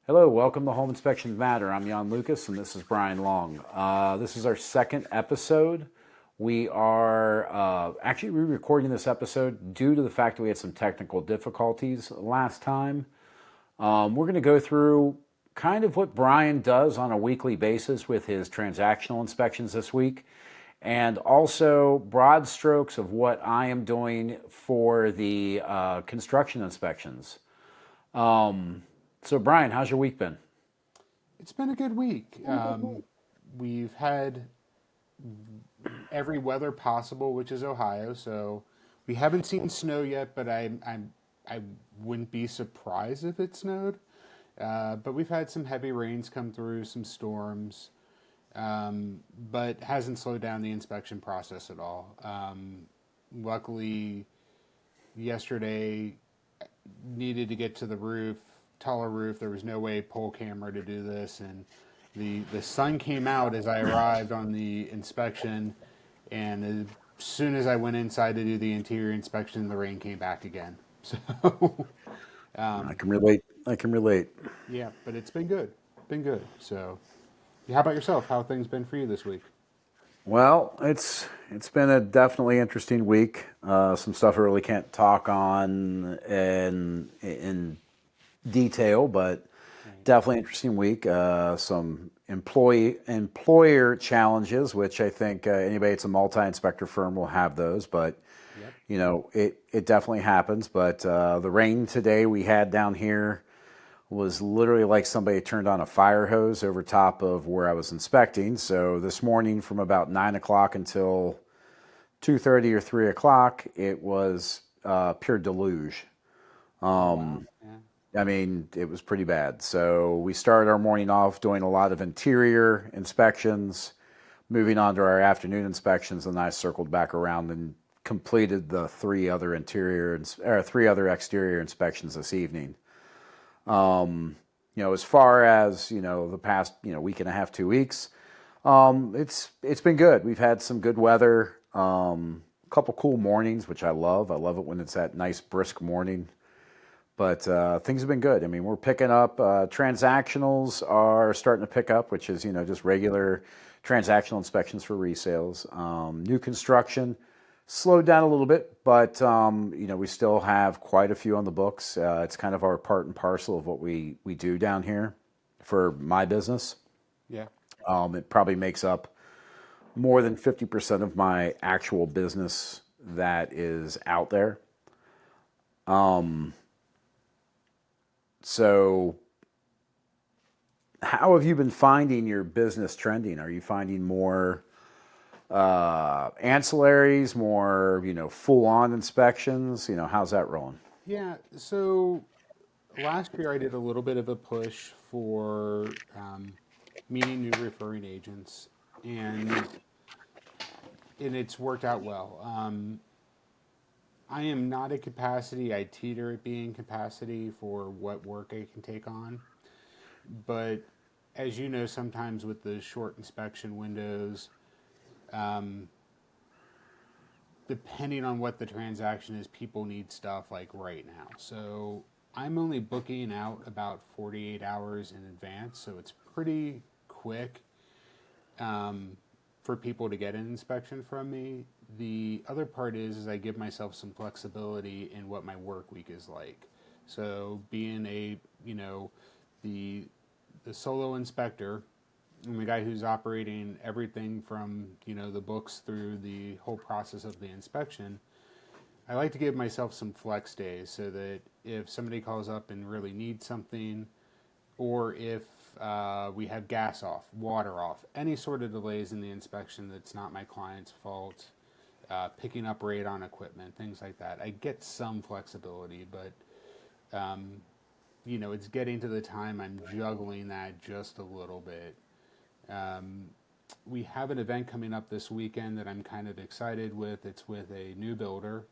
Hello, welcome to Home Inspection Matter. I'm Yon Lucas, and this is Brian Long. This is our second episode. We are actually re-recording this episode due to the fact that we had some technical difficulties last time. We're going to go through kind of what Brian does on a weekly basis with his transactional inspections this week, and also broad strokes of what I am doing for the construction inspections. So, Brian, how's your week been? It's been a good week. We've had every weather possible, which is Ohio. So we haven't seen snow yet, but I wouldn't be surprised if it snowed. But we've had some heavy rains come through, some storms, but hasn't slowed down the inspection process at all. Luckily, yesterday needed to get to the roof, taller roof. There was no way pole camera to do this, and the sun came out as I arrived on the inspection, and as soon as I went inside to do the interior inspection, the rain came back again. So, I can relate. I can relate. yeah, but it's been good. Been good. So, how about yourself? How have things been for you this week? Well, it's been a definitely interesting week. Some stuff I really can't talk on in detail, but Right. definitely interesting week. Some employer challenges, which I think anybody that's a multi-inspector firm will have those, but Yep. it definitely happens. But the rain today we had down here was literally like somebody turned on a fire hose over top of where I was inspecting. So this morning from about 9 o'clock until 2:30 or 3 o'clock, it was pure deluge. Oh wow. Yeah. I mean, it was pretty bad. So we started our morning off doing a lot of interior inspections, moving on to our afternoon inspections, and I circled back around and completed the three other exterior inspections this evening. As far as the past week and a half, 2 weeks, it's been good. We've had some good weather, a couple cool mornings, which I love. I love it when it's that nice brisk morning. But things have been good. I mean, we're picking up. Transactionals are starting to pick up, which is just regular transactional inspections for resales. New construction slowed down a little bit, but we still have quite a few on the books. It's kind of our part and parcel of what we do down here for my business. Yeah. It probably makes up more than 50% of my actual business that is out there. So how have you been finding your business trending? Are you finding more ancillaries, more full-on inspections? How's that rolling? Yeah. So last year I did a little bit of a push for meeting new referring agents, and it's worked out well. I am not at capacity. I teeter at being capacity for what work I can take on. But as you know, sometimes with the short inspection windows, um, depending on what the transaction is, people need stuff like right now. So I'm only booking out about 48 hours in advance. So it's pretty quick um, for people to get an inspection from me. The other part is I give myself some flexibility in what my work week is like. So being the the solo inspector, I'm the guy who's operating everything from the books through the whole process of the inspection. I like to give myself some flex days so that if somebody calls up and really needs something, or if we have gas off, water off, any sort of delays in the inspection that's not my client's fault, picking up radon equipment, things like that. I get some flexibility, but it's getting to the time I'm juggling that just a little bit. Um, we have an event coming up this weekend that I'm kind of excited with. It's with a new builder,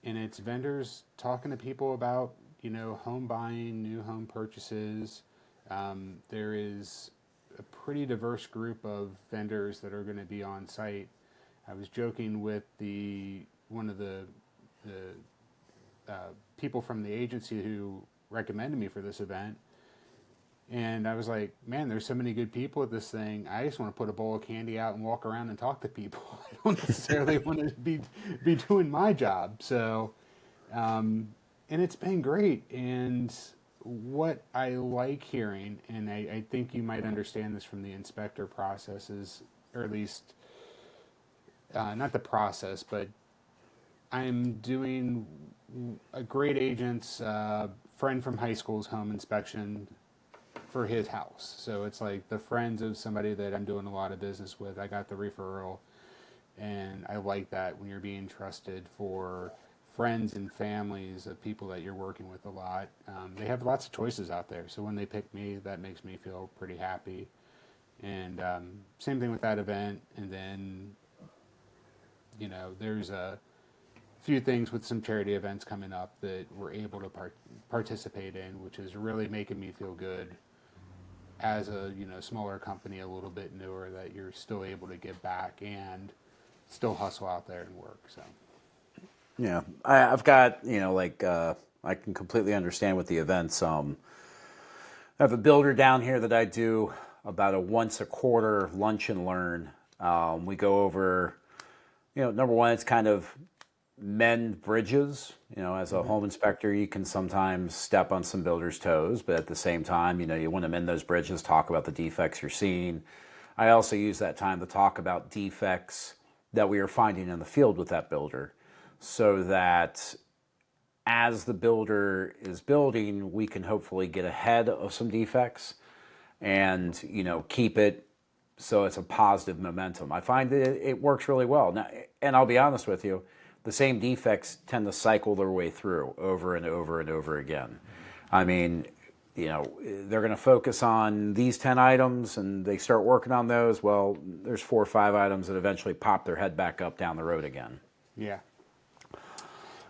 and it's vendors talking to people about home buying, new home purchases. There is a pretty diverse group of vendors that are going to be on site. I was joking with the one of the people from the agency who recommended me for this event. And I was like, man, there's so many good people at this thing. I just want to put a bowl of candy out and walk around and talk to people. I don't necessarily want to be doing my job. So, and it's been great. And what I like hearing, and I think you might understand this from the inspector processes, or at least not the process, but I'm doing a great agent's friend from high school's home inspection for his house. So it's like the friends of somebody that I'm doing a lot of business with. I got the referral, and I like that when you're being trusted for friends and families of people that you're working with a lot. They have lots of choices out there. So when they pick me, that makes me feel pretty happy. And same thing with that event. And then, there's a few things with some charity events coming up that we're able to participate in, which is really making me feel good as a smaller company, a little bit newer, that you're still able to give back and still hustle out there and work. So Yeah, I've got I can completely understand with the events. I have a builder down here that I do about a once a quarter lunch and learn. We go over, number one, it's kind of mend bridges. As a home inspector, you can sometimes step on some builders' toes, but at the same time, you want to mend those bridges, talk about the defects you're seeing. I also use that time to talk about defects that we are finding in the field with that builder, so that as the builder is building, we can hopefully get ahead of some defects and, keep it so it's a positive momentum. I find that it works really well. Now, and I'll be honest with you, the same defects tend to cycle their way through over and over and over again. I mean, they're going to focus on these 10 items and they start working on those. Well, there's 4 or 5 items that eventually pop their head back up down the road again. yeah.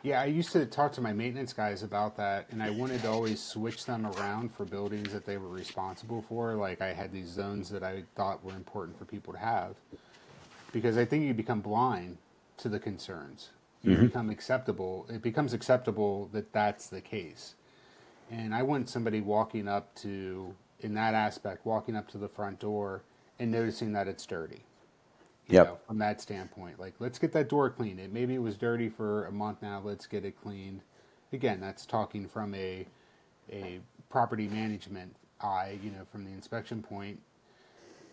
Yeah, I used to talk to my maintenance guys about that, and I wanted to always switch them around for buildings that they were responsible for. Like, I had these zones that I thought were important for people to have, because I think you become blind to the concerns. You become acceptable. It becomes acceptable that that's the case. And I want somebody walking up to, in that aspect, walking up to the front door and noticing that it's dirty. Yep. From that standpoint, like, let's get that door cleaned. Maybe it was dirty for a month now. Let's get it cleaned. Again, that's talking from a property management eye. From the inspection point,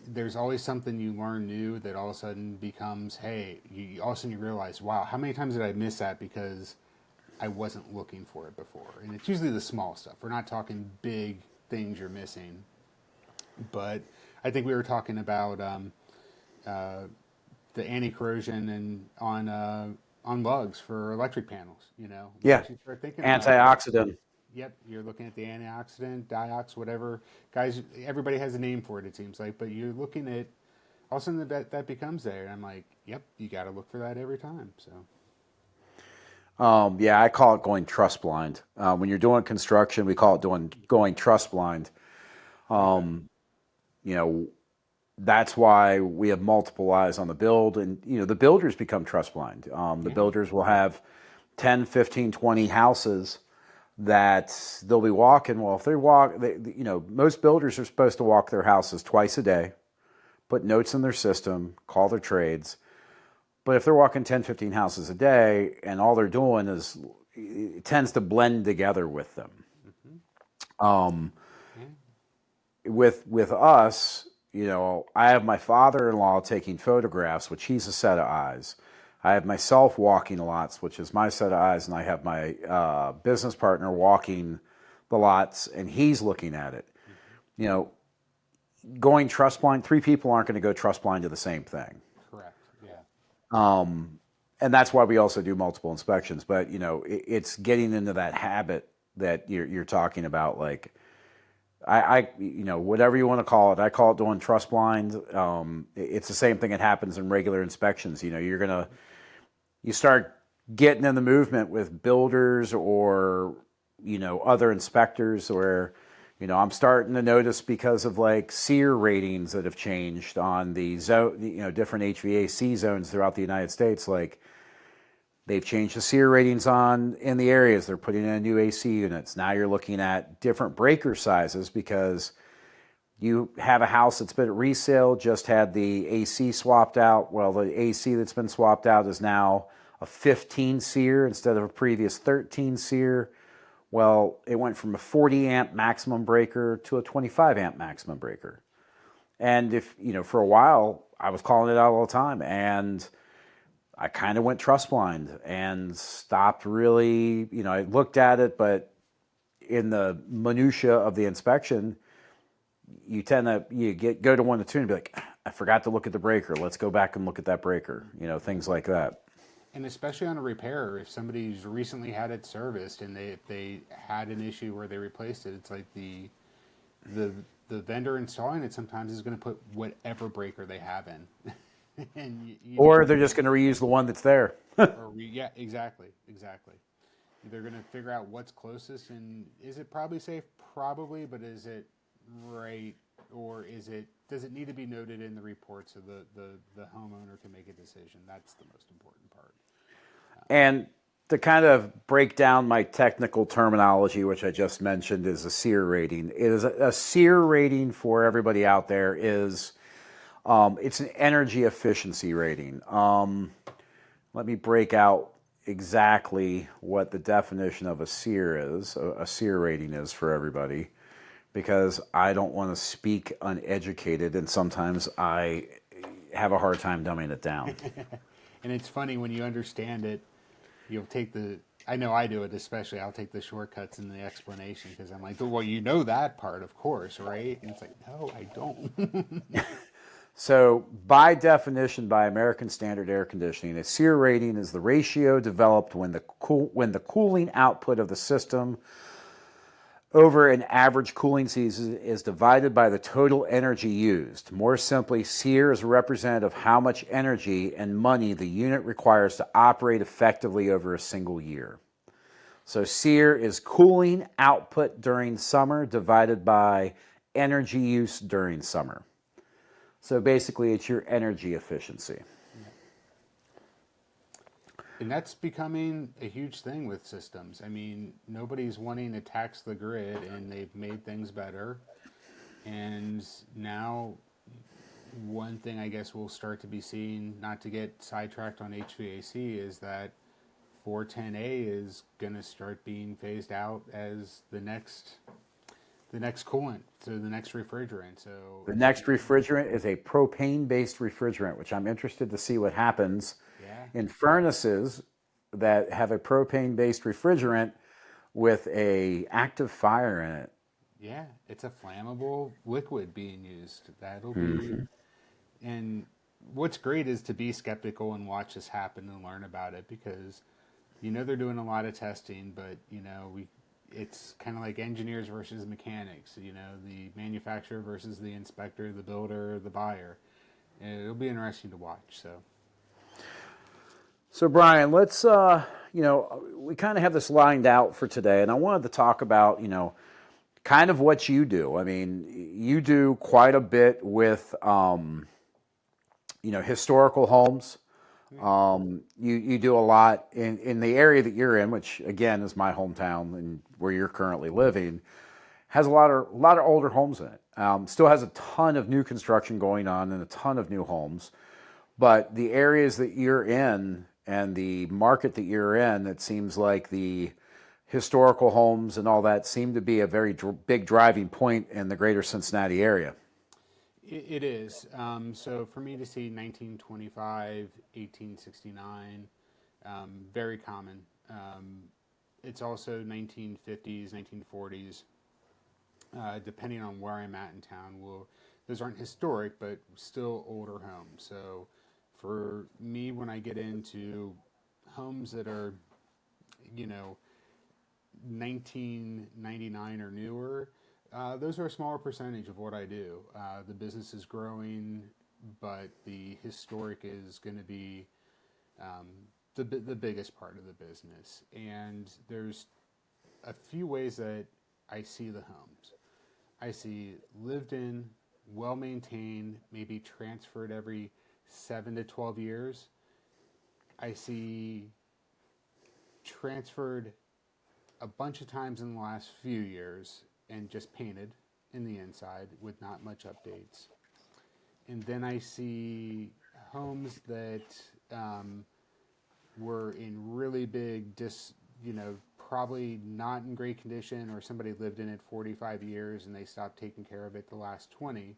there's always something you learn new that all of a sudden becomes, hey, all of a sudden you realize, wow, how many times did I miss that because I wasn't looking for it before? And it's usually the small stuff. We're not talking big things you're missing, but I think we were talking about the anti-corrosion and on lugs for electric panels. Yeah. Once you start thinking about it, Antioxidant. yep, you're looking at the antioxidant, diox, whatever. Guys, everybody has a name for it, it seems like, but you're looking at, all of a sudden that becomes there. And I'm like, yep, you got to look for that every time. So. Yeah, I call it going trust blind. When you're doing construction, we call it going trust blind. That's why we have multiple eyes on the build, and the builders become trust blind. The builders will have 10, 15, 20 houses that they'll be walking. Well, if most builders are supposed to walk their houses twice a day, put notes in their system, call their trades. But if they're walking 10, 15 houses a day and all they're doing is, it tends to blend together with them. With us, I have my father-in-law taking photographs, which he's a set of eyes. I have myself walking lots, which is my set of eyes, and I have my business partner walking the lots, and he's looking at it. Going trust blind, 3 people aren't going to go trust blind to the same thing. Correct. Yeah. And that's why we also do multiple inspections. But it's getting into that habit that you're talking about. Like, I whatever you want to call it, I call it doing trust blind. It's the same thing that happens in regular inspections. You start getting in the movement with builders or other inspectors, where I'm starting to notice, because of like SEER ratings that have changed on the zone, different HVAC zones throughout the United States. Like, they've changed the SEER ratings in the areas. They're putting in new AC units. Now you're looking at different breaker sizes, because You have a house that's been at resale, just had the AC swapped out. Well, the AC that's been swapped out is now a 15 SEER instead of a previous 13 SEER. Well, it went from a 40 amp maximum breaker to a 25 amp maximum breaker. And if, for a while, I was calling it out all the time, and I kind of went trust blind and stopped really, I looked at it, but in the minutia of the inspection, you tend to go to one to two and be like, I forgot to look at the breaker. Let's go back and look at that breaker. Things like that. And especially on a repair, if somebody's recently had it serviced and they had an issue where they replaced it, it's like the vendor installing it sometimes is going to put whatever breaker they have in. And or they're just going to reuse the one that's there. Yeah, exactly. They're going to figure out what's closest, and is it probably safe? Probably, but is it right, or does it need to be noted in the report so the homeowner can make a decision? That's the most important part. And to kind of break down my technical terminology, which I just mentioned, is a SEER rating. It is a SEER rating for everybody out there is it's an energy efficiency rating. Let me break out exactly what the definition of a SEER is, a SEER rating is for everybody, because I don't want to speak uneducated, and sometimes I have a hard time dumbing it down. And it's funny when you understand it, you'll take I know I do it especially, I'll take the shortcuts in the explanation because I'm like, well, that part, of course, right? And it's like, no, I don't. So, by definition, by American Standard Air Conditioning, a SEER rating is the ratio developed when the cooling output of the system over an average cooling season is divided by the total energy used. More simply, SEER is a representative of how much energy and money the unit requires to operate effectively over a single year. So SEER is cooling output during summer divided by energy use during summer. So basically, it's your energy efficiency. And that's becoming a huge thing with systems. I mean, nobody's wanting to tax the grid, and they've made things better. And now, one thing I guess we'll start to be seeing, not to get sidetracked on HVAC, is that 410A is going to start being phased out as the next coolant, so the next refrigerant. So the next refrigerant is a propane-based refrigerant, which I'm interested to see what happens in furnaces that have a propane-based refrigerant with a active fire in it. Yeah, it's a flammable liquid being used. That'll be, and what's great is to be skeptical and watch this happen and learn about it, because they're doing a lot of testing, but it's kind of like engineers versus mechanics, the manufacturer versus the inspector, the builder, the buyer. And it'll be interesting to watch. So Brian, let's we kind of have this lined out for today, and I wanted to talk about kind of what you do. I mean, you do quite a bit with historical homes. You do a lot in the area that you're in, which again is my hometown and where you're currently living, has a lot of older homes in it. Still has a ton of new construction going on and a ton of new homes, but the areas that you're in and the market that you're in, it seems like the historical homes and all that seem to be a very big driving point in the greater Cincinnati area. It is. So for me to see 1925, 1869, very common. It's also 1950s, 1940s, depending on where I'm at in town. Those aren't historic, but still older homes. So for me, when I get into homes that are, 1999 or newer, those are a smaller percentage of what I do. The business is growing, but the historic is going to be the biggest part of the business. And there's a few ways that I see the homes. I see lived in, well maintained, maybe transferred every 7 to 12 years. I see transferred a bunch of times in the last few years and just painted. in the inside with not much updates. And then I see homes that were in really big, probably not in great condition, or somebody lived in it 45 years and they stopped taking care of it the last 20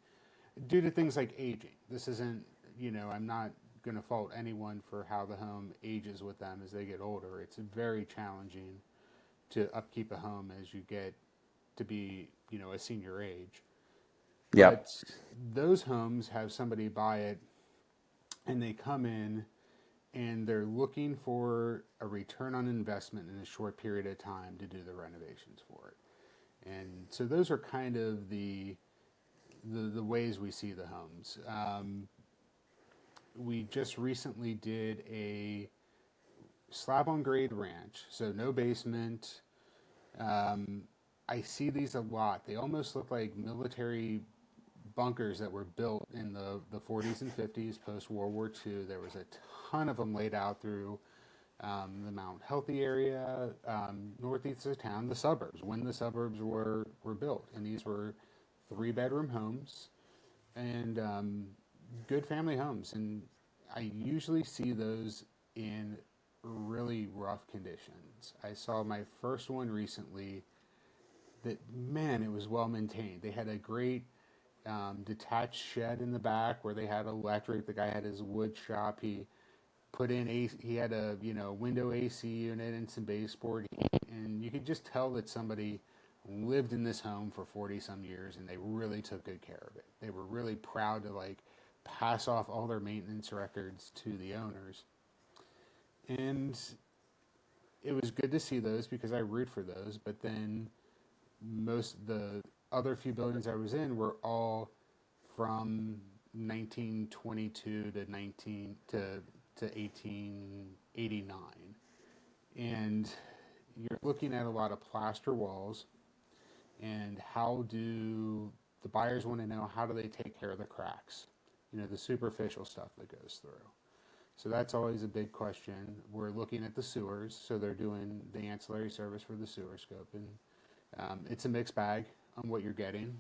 due to things like aging. This isn't, I'm not going to fault anyone for how the home ages with them as they get older. It's very challenging to upkeep a home as you get to be, a senior age. Yep. But those homes have somebody buy it and they come in and they're looking for a return on investment in a short period of time to do the renovations for it. And so those are kind of the ways we see the homes. We just recently did a slab on grade ranch, so no basement. I see these a lot. They almost look like military bunkers that were built in the 40s and 50s post World War II. There was a ton of them laid out through the Mount Healthy area, northeast of town, the suburbs, when the suburbs were built. And these were 3-bedroom homes and good family homes. And I usually see those in really rough conditions. I saw my first one recently that, man, it was well maintained. They had a great detached shed in the back where they had electric. The guy had his wood shop. He put in he had a window AC unit and some baseboard heat, and you could just tell that somebody lived in this home for 40 some years and they really took good care of it. They were really proud to pass off all their maintenance records to the owners. And it was good to see those because I root for those, but then most the other few buildings I was in were all from 1922 to 1889, and you're looking at a lot of plaster walls. And how do the buyers want to know, how do they take care of the cracks, the superficial stuff that goes through? So that's always a big question. We're looking at the sewers, so they're doing the ancillary service for the sewer scope, and it's a mixed bag on what you're getting.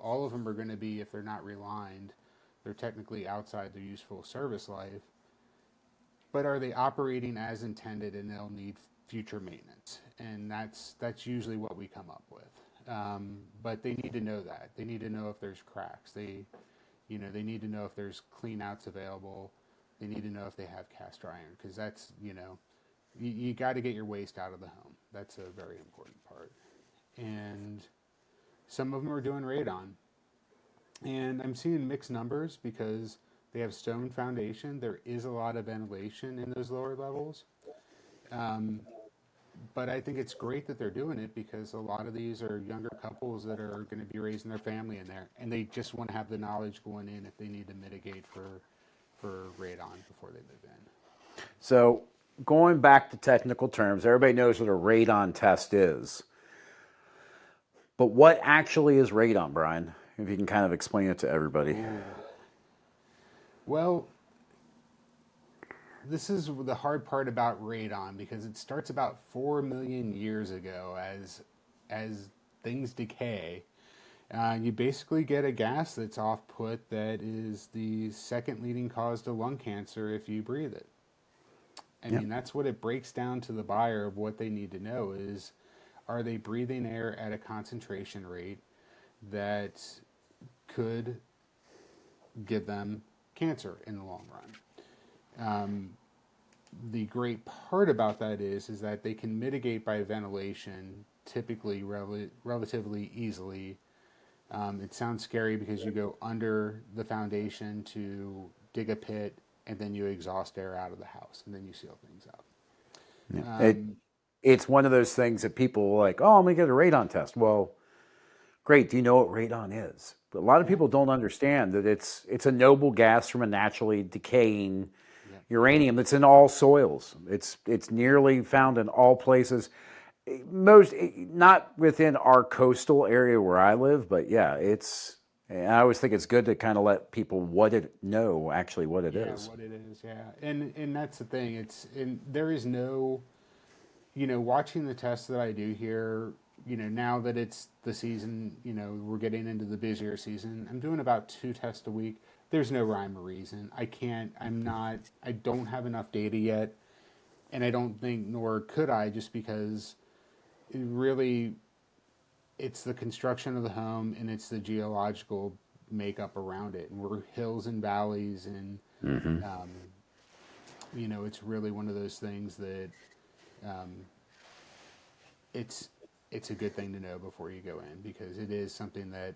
All of them are going to be, if they're not relined, they're technically outside their useful service life. But are they operating as intended, and they'll need future maintenance? And that's usually what we come up with. But they need to know that. They need to know if there's cracks. They need to know if there's clean outs available. They need to know if they have cast iron, because that's, you got to get your waste out of the home. That's a very important part. And some of them are doing radon. And I'm seeing mixed numbers because they have stone foundation. There is a lot of ventilation in those lower levels. But I think it's great that they're doing it because a lot of these are younger couples that are going to be raising their family in there. And they just want to have the knowledge going in if they need to mitigate for radon before they move in. So going back to technical terms, everybody knows what a radon test is. But what actually is radon, Brian? If you can kind of explain it to everybody. Well, this is the hard part about radon because it starts about 4 million years ago as things decay. You basically get a gas that's off-put that is the second leading cause to lung cancer if you breathe it. I mean, that's what it breaks down to the buyer of what they need to know is, are they breathing air at a concentration rate that could give them cancer in the long run? The great part about that is that they can mitigate by ventilation typically relatively easily. It sounds scary because you go under the foundation to dig a pit and then you exhaust air out of the house and then you seal things up. Yeah. It's one of those things that people are like, oh, I'm going to get a radon test. Well, great. Do you know what radon is? But a lot of people don't understand that it's a noble gas from a naturally decaying uranium that's in all soils. It's nearly found in all places. Most, not within our coastal area where I live, but yeah, and I always think it's good to kind of let people know actually what it is. Yeah, what it is, yeah. And that's the thing. There is no, watching the tests that I do here, now that it's the season, we're getting into the busier season, I'm doing about 2 tests a week. There's no rhyme or reason. I don't have enough data yet, and I don't think, nor could I, just because really it's the construction of the home and it's the geological makeup around it. And we're hills and valleys, and, um, it's really one of those things that um, it's it's a good thing to know before you go in, because it is something that,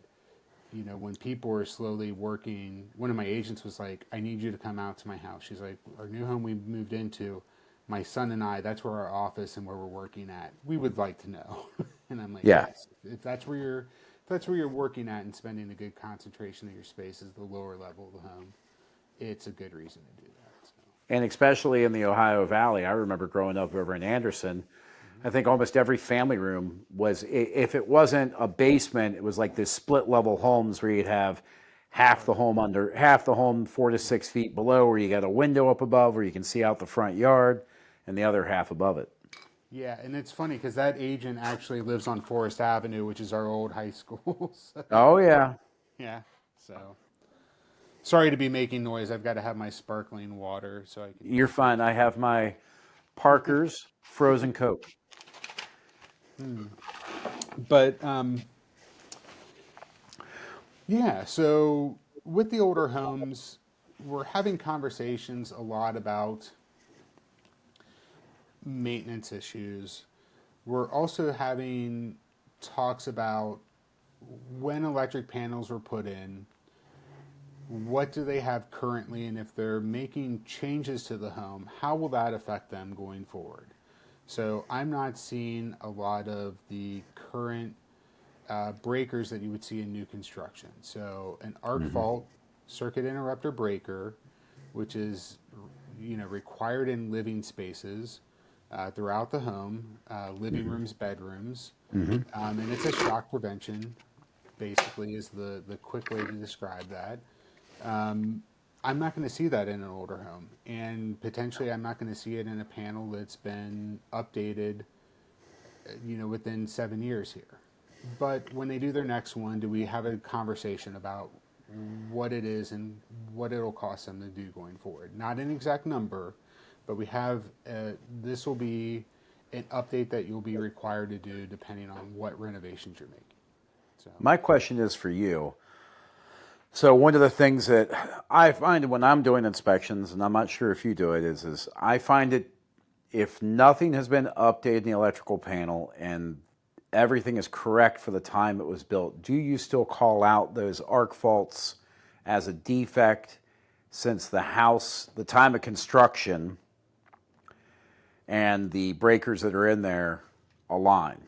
when people are slowly working. One of my agents was like, I need you to come out to my house. She's like, our new home we moved into, my son and I, that's where our office and where we're working at. We would like to know. And I'm like, Yeah. yes, if that's where you're working at and spending a good concentration of your space is the lower level of the home, it's a good reason to do that. So. And especially in the Ohio Valley, I remember growing up over in Anderson, I think almost every family room was, if it wasn't a basement, it was like this split level homes where you'd have half the home 4 to 6 feet below, where you got a window up above where you can see out the front yard, and the other half above it. Yeah, and it's funny because that agent actually lives on Forest Avenue, which is our old high school. So, Oh, yeah. yeah, so sorry to be making noise. I've got to have my sparkling water so I can. You're fine. I have my Parker's frozen Coke. But yeah, so with the older homes, we're having conversations a lot about maintenance issues. We're also having talks about when electric panels were put in, what do they have currently, and if they're making changes to the home, how will that affect them going forward? So I'm not seeing a lot of the current breakers that you would see in new construction. So an arc fault circuit interrupter breaker, which is required in living spaces throughout the home, living rooms, bedrooms, and it's a shock prevention. Basically, is the quick way to describe that. I'm not going to see that in an older home, and potentially I'm not going to see it in a panel that's been updated, within 7 years here. But when they do their next one, do we have a conversation about what it is and what it'll cost them to do going forward? Not an exact number, but we have this will be an update that you'll be required to do depending on what renovations you're making. So. My question is for you. So one of the things that I find when I'm doing inspections, and I'm not sure if you do it, is I find it, if nothing has been updated in the electrical panel and everything is correct for the time it was built, do you still call out those arc faults as a defect, since the time of construction and the breakers that are in there align?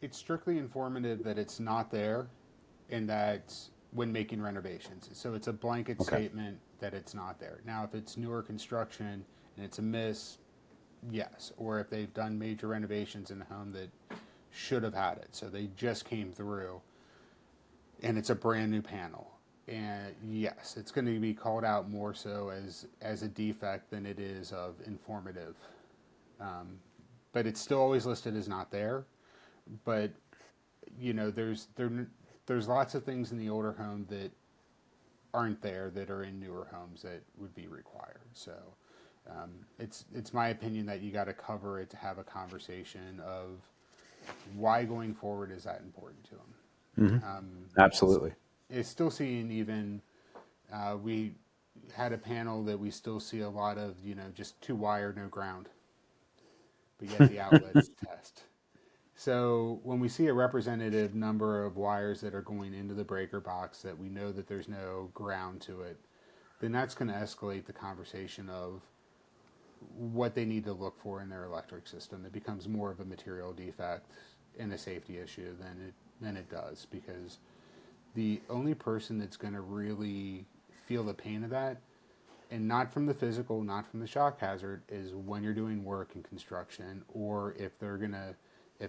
It's strictly informative that it's not there, and that when making renovations. So it's a blanket statement that it's not there. Now, if it's newer construction and it's a miss, yes. Or if they've done major renovations in the home that should have had it, so they just came through, and it's a brand new panel, and yes, it's going to be called out more so as a defect than it is of informative. But it's still always listed as not there. But there's lots of things in the older home that aren't there that are in newer homes that would be required. So it's my opinion that you got to cover it to have a conversation of why going forward is that important to them. Absolutely. It's still seeing even we had a panel that we still see a lot of just 2 wire, no ground, but yet the outlets test. So when we see a representative number of wires that are going into the breaker box that we know that there's no ground to it, then that's going to escalate the conversation of what they need to look for in their electric system. It becomes more of a material defect and a safety issue than it does, because the only person that's going to really feel the pain of that, and not from the physical, not from the shock hazard, is when you're doing work in construction, or if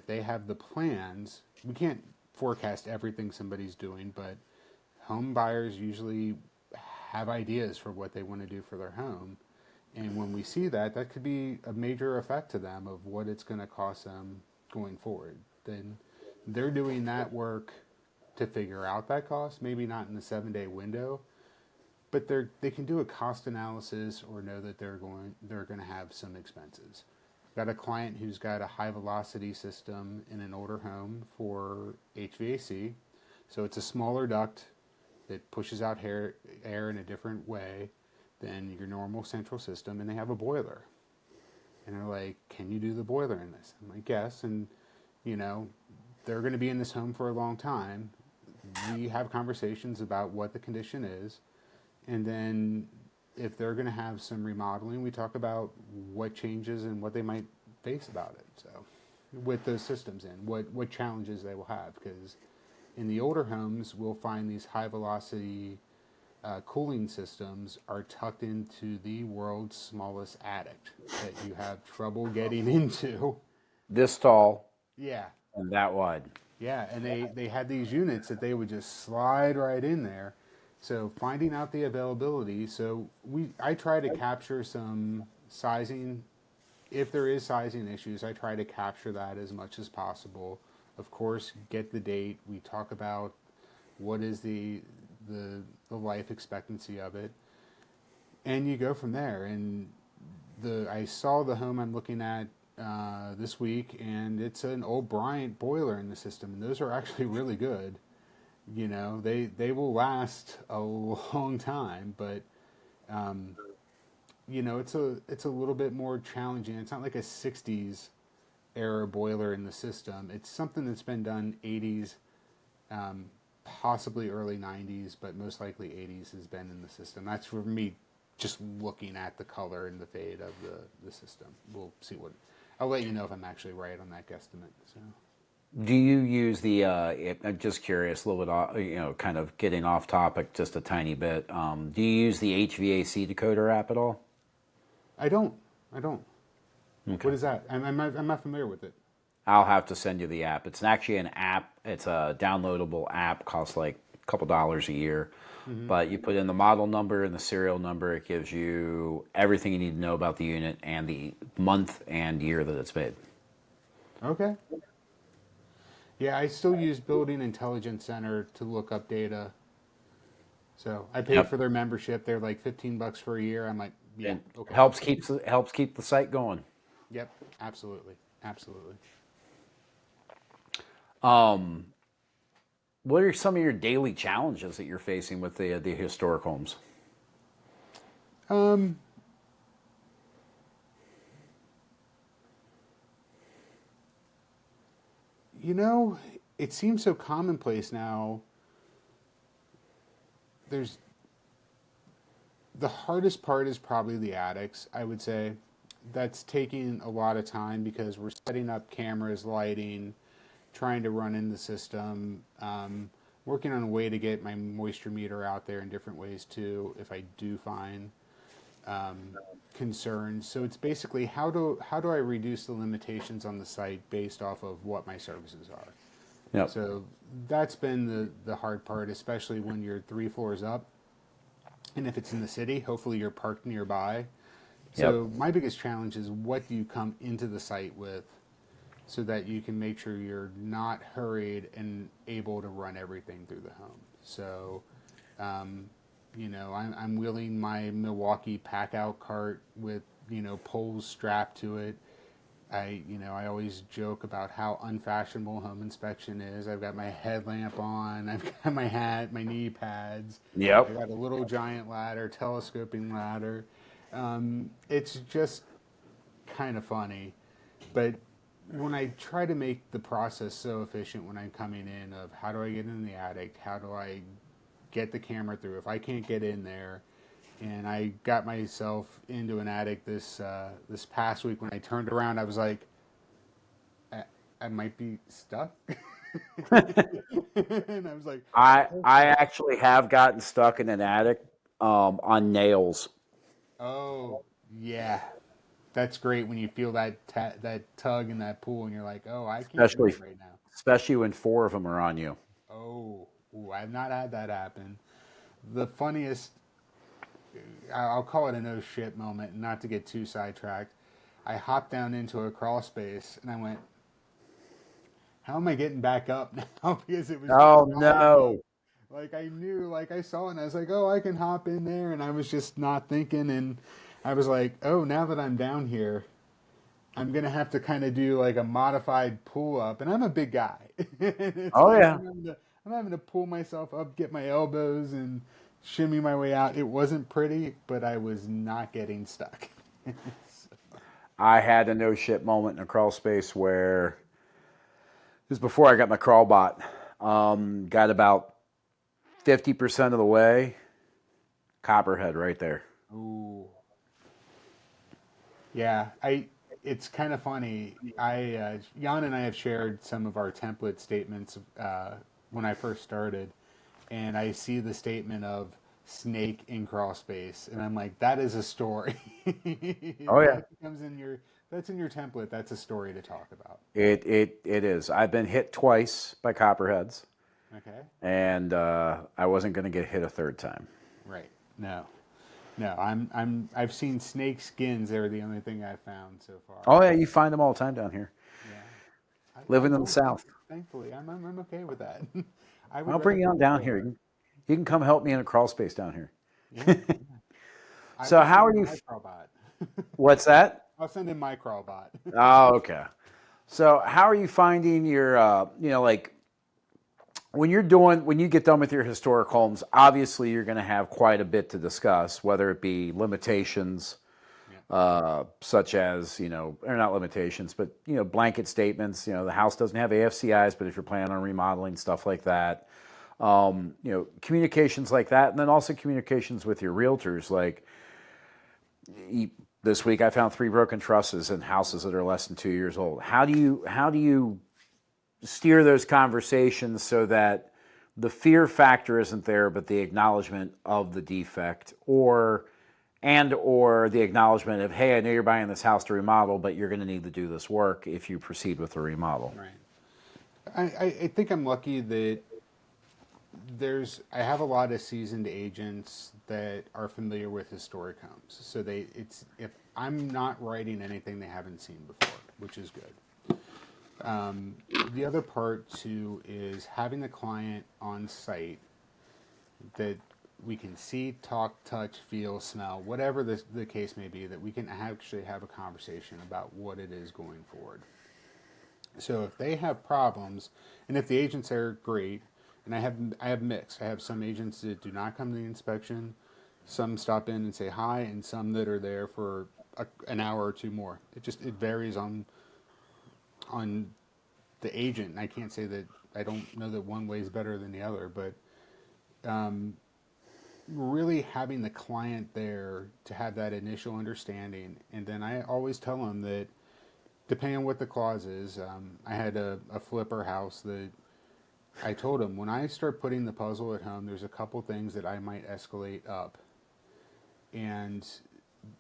they have the plans. We can't forecast everything somebody's doing, but home buyers usually have ideas for what they want to do for their home. And when we see that could be a major effect to them of what it's going to cost them going forward. Then they're doing that work to figure out that cost, maybe not in the 7-day window, but they can do a cost analysis or know that they're going to have some expenses. Got a client who's got a high velocity system in an older home for HVAC. So it's a smaller duct that pushes out air in a different way than your normal central system, and they have a boiler. And they're like, can you do the boiler in this? I'm like, yes. And, you know, they're going to be in this home for a long time. We have conversations about what the condition is. And then if they're going to have some remodeling, we talk about what changes and what they might face about it. So with those systems in, what challenges they will have. Because in the older homes, we'll find these high velocity cooling systems are tucked into the world's smallest attic that you have trouble getting into. This tall Yeah. and that wide. Yeah, and they had these units that they would just slide right in there. So finding out the availability. So I try to capture some sizing. If there is sizing issues, I try to capture that as much as possible. Of course, get the date. We talk about what is the life expectancy of it, and you go from there. And I saw the home I'm looking at this week, and it's an old Bryant boiler in the system, and those are actually really good. You know, they will last a long time, but you know, it's a little bit more challenging. It's not like a '60s era boiler in the system. It's something that's been done '80s, possibly early '90s, but most likely '80s has been in the system. That's for me, just looking at the color and the fade of the system. We'll see what. I'll let you know if I'm actually right on that guesstimate. So. Do you use the? I'm just curious, a little bit, kind of getting off topic just a tiny bit. Do you use the HVAC decoder app at all? I don't. Okay. What is that? I'm not familiar with it. I'll have to send you the app. It's actually an app. It's a downloadable app. Costs like a couple dollars a year. Mm-hmm. But you put in the model number and the serial number. It gives you everything you need to know about the unit and the month and year that it's made. Okay. Yeah, I still use Building Intelligence Center to look up data. So I paid for their membership. They're like $15 for a year. I'm like, yeah, And okay. helps keep the site going. Yep, absolutely. What are some of your daily challenges that you're facing with the historic homes? You know, it seems so commonplace now. The hardest part is probably the attics, I would say. That's taking a lot of time because we're setting up cameras, lighting, trying to run in the system, working on a way to get my moisture meter out there in different ways too, if I do find concerns. So it's basically how do I reduce the limitations on the site based off of what my services are. Yep. So that's been the hard part, especially when you're 3 floors up. And if it's in the city, hopefully you're parked nearby. So my biggest challenge is what do you come into the site with so that you can make sure you're not hurried and able to run everything through the home. So, you know, I'm wheeling my Milwaukee pack-out cart with, you know, poles strapped to it. I always joke about how unfashionable home inspection is. I've got my headlamp on. I've got my hat, my knee pads. Yep. I got a little giant ladder, telescoping ladder. It's just kind of funny. But when I try to make the process so efficient when I'm coming in of how do I get in the attic, how do I get the camera through, if I can't get in there, and I got myself into an attic this past week. When I turned around, I was like, I might be stuck. And I was like, I actually have gotten stuck in an attic on nails. oh yeah, that's great when you feel that that tug in that pool, and you're like, oh, I can't Especially move right now. especially when 4 of them are on you. Oh, ooh, I've not had that happen. The funniest, I'll call it a no shit moment, not to get too sidetracked. I hopped down into a crawl space and I went, how am I getting back up now? Because it was just Oh piling up. no. Like I knew, like I saw it, and I was like, oh, I can hop in there, and I was just not thinking, and I was like, oh, now that I'm down here, I'm gonna have to kind of do like a modified pull up, and I'm a big guy. And it's Oh like yeah. I'm having to pull myself up, get my elbows, and shimmy my way out. It wasn't pretty, but I was not getting stuck. I had a no shit moment in a crawl space where this is before I got my crawl bot. Got about 50% of the way, copperhead right there. Ooh, yeah. I. It's kind of funny. Jan and I have shared some of our template statements when I first started, and I see the statement of snake in crawl space, and I'm like, that is a story. Oh If yeah. that comes in your that's in your template. That's a story to talk about. It is. I've been hit twice by copperheads, Okay, and I wasn't going to get hit a third time. right? No, no. I've seen snake skins. They're the only thing I've found so far. Oh yeah, you find them all the time down here. Yeah, I Living in the don't. South. Thankfully, I'm okay with that. I would I'll rather bring you be on a down crawl here. bot. You can come help me in a crawl space down here. Yeah, yeah. I So will how send are in you? my crawl bot. What's that? I'll send in my crawl bot. Oh, okay. So how are you finding your, like when you get done with your historic homes, obviously you're going to have quite a bit to discuss, whether it be limitations, Yeah. such as, or not limitations, but, blanket statements. The house doesn't have AFCIs, but if you're planning on remodeling, stuff like that. Communications like that. And then also communications with your realtors. Like this week I found 3 broken trusses in houses that are less than 2 years old. How do you steer those conversations so that the fear factor isn't there, but the acknowledgement of the defect, or the acknowledgement of, hey, I know you're buying this house to remodel, but you're going to need to do this work if you proceed with the remodel. Right. I think I'm lucky that I have a lot of seasoned agents that are familiar with historic homes. So it's if I'm not writing anything they haven't seen before, which is good. The other part too is having the client on site that we can see, talk, touch, feel, smell, whatever the case may be, that we can actually have a conversation about what it is going forward. So if they have problems, and if the agents are great, and I have mixed. I have some agents that do not come to the inspection, some stop in and say hi, and some that are there for an hour or two more. It varies on the agent. I can't say that I don't know that one way is better than the other, but really having the client there to have that initial understanding, and then I always tell them that depending on what the clause is, I had a flipper house that I told him when I start putting the puzzle at home, there's a couple things that I might escalate up, and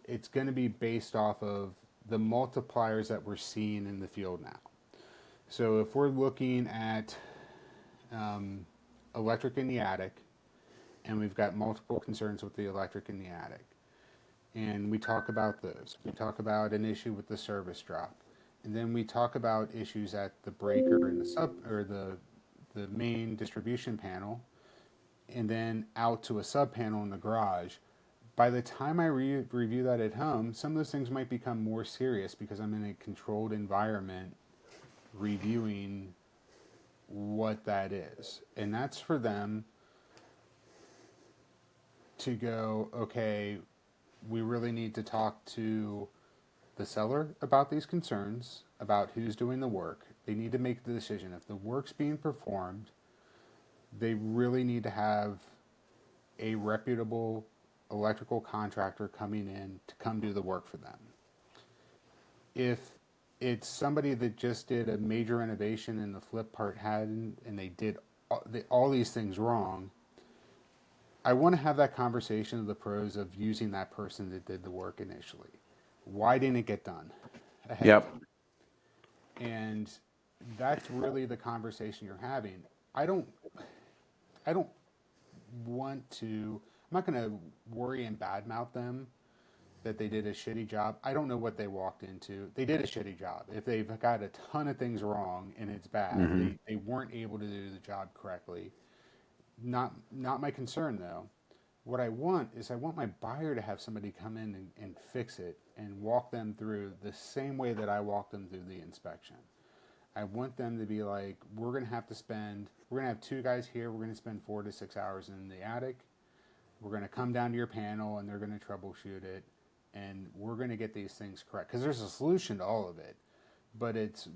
it's going to be based off of the multipliers that we're seeing in the field now. So if we're looking at electric in the attic, and we've got multiple concerns with the electric in the attic, and we talk about those. We talk about an issue with the service drop, and then we talk about issues at the breaker and the main distribution panel, and then out to a sub panel in the garage. By the time I review that at home, some of those things might become more serious because I'm in a controlled environment reviewing what that is. And that's for them to go, okay, we really need to talk to the seller about these concerns, about who's doing the work. They need to make the decision. If the work's being performed, they really need to have a reputable electrical contractor coming in to come do the work for them. If it's somebody that just did a major renovation and the flip part hadn't, and they did all these things wrong, I want to have that conversation of the pros of using that person that did the work initially. Why didn't it get done ahead of Yep. time? And that's really the conversation you're having. I don't I don't want to. I'm not going to worry and badmouth them that they did a shitty job. I don't know what they walked into. They did a shitty job. If they've got a ton of things wrong and it's bad, they weren't able to do the job correctly. Not my concern though. What I want is I want my buyer to have somebody come in and fix it and walk them through the same way that I walked them through the inspection. I want them to be like, we're going to have 2 guys here. We're going to spend 4 to 6 hours in the attic. We're going to come down to your panel and they're going to troubleshoot it. And we're going to get these things correct. Because there's a solution to all of it. But it's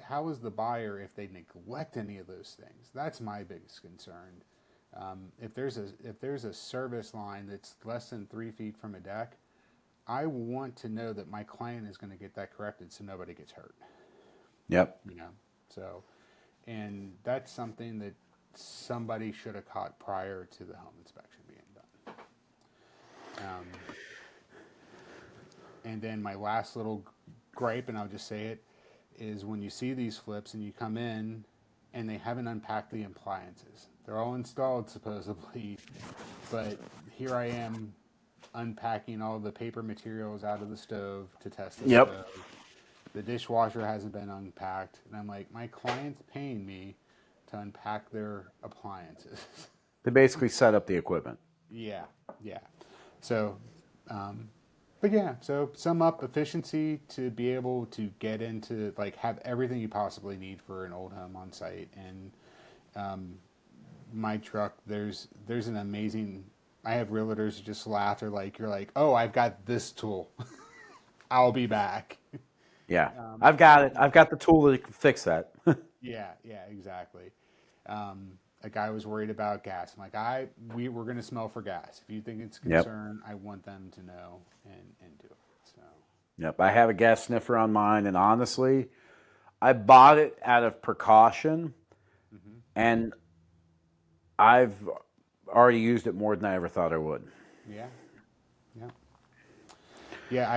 how is the buyer if they neglect any of those things? That's my biggest concern. If there's a service line that's less than 3 feet from a deck, I want to know that my client is going to get that corrected so nobody gets hurt. Yep. So, and that's something that somebody should have caught prior to the home inspection being done. And then my last little gripe, and I'll just say it, is when you see these flips and you come in and they haven't unpacked the appliances. They're all installed supposedly, but here I am unpacking all the paper materials out of the stove to test the stove. The dishwasher hasn't been unpacked. And I'm like, my client's paying me to unpack their appliances. They basically set up the equipment. Yeah. So, so sum up efficiency to be able to get into, like, have everything you possibly need for an old home on site. And my truck, there's an amazing, I have realtors who just laugh. They're like, you're like, oh, I've got this tool. I'll be back. Yeah, I've got it. I've got the tool that can fix that. Yeah, exactly. A guy was worried about gas. I'm like, we're going to smell for gas. If you think it's a concern, I want them to know and do it. So. Yep, I have a gas sniffer on mine, and honestly, I bought it out of precaution, and I've already used it more than I ever thought I would. Yeah,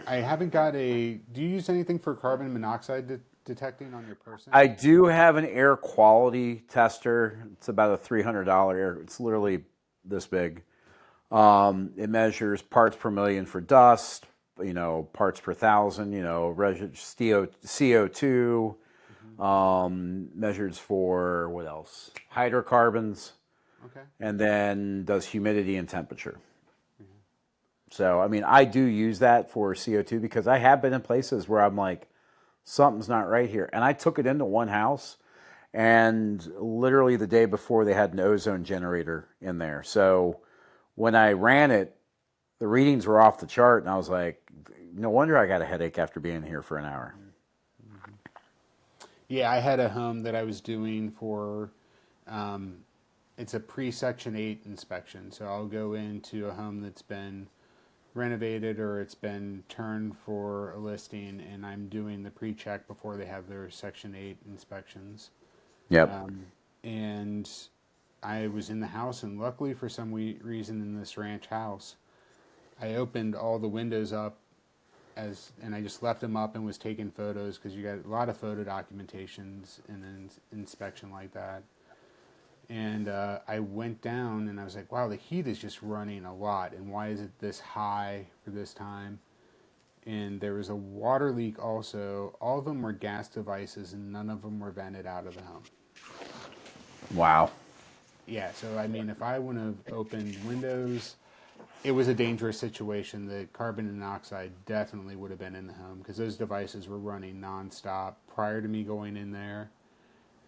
I haven't got do you use anything for carbon monoxide detecting on your person? I do have an air quality tester. It's about a $300 air. It's literally this big. It measures parts per million for dust, parts per thousand, CO2, measures for what else? Hydrocarbons. Okay. And then does humidity and temperature. So, I mean, I do use that for CO2 because I have been in places where I'm like, something's not right here. And I took it into one house, and literally the day before they had an ozone generator in there. So when I ran it, the readings were off the chart, and I was like, no wonder I got a headache after being here for an hour. Yeah, I had a home that I was doing for, it's a pre-Section 8 inspection. So I'll go into a home that's been renovated or it's been turned for a listing, and I'm doing the pre-check before they have their Section 8 inspections. Yep. And I was in the house, and luckily for some reason in this ranch house, I opened all the windows up and I just left them up and was taking photos because you got a lot of photo documentations in an inspection like that. And I went down and I was like, wow, the heat is just running a lot. And why is it this high for this time? And there was a water leak also. All of them were gas devices and none of them were vented out of the home. Wow. Yeah, so I mean, if I wouldn't have opened windows, it was a dangerous situation. The carbon monoxide definitely would have been in the home because those devices were running nonstop prior to me going in there.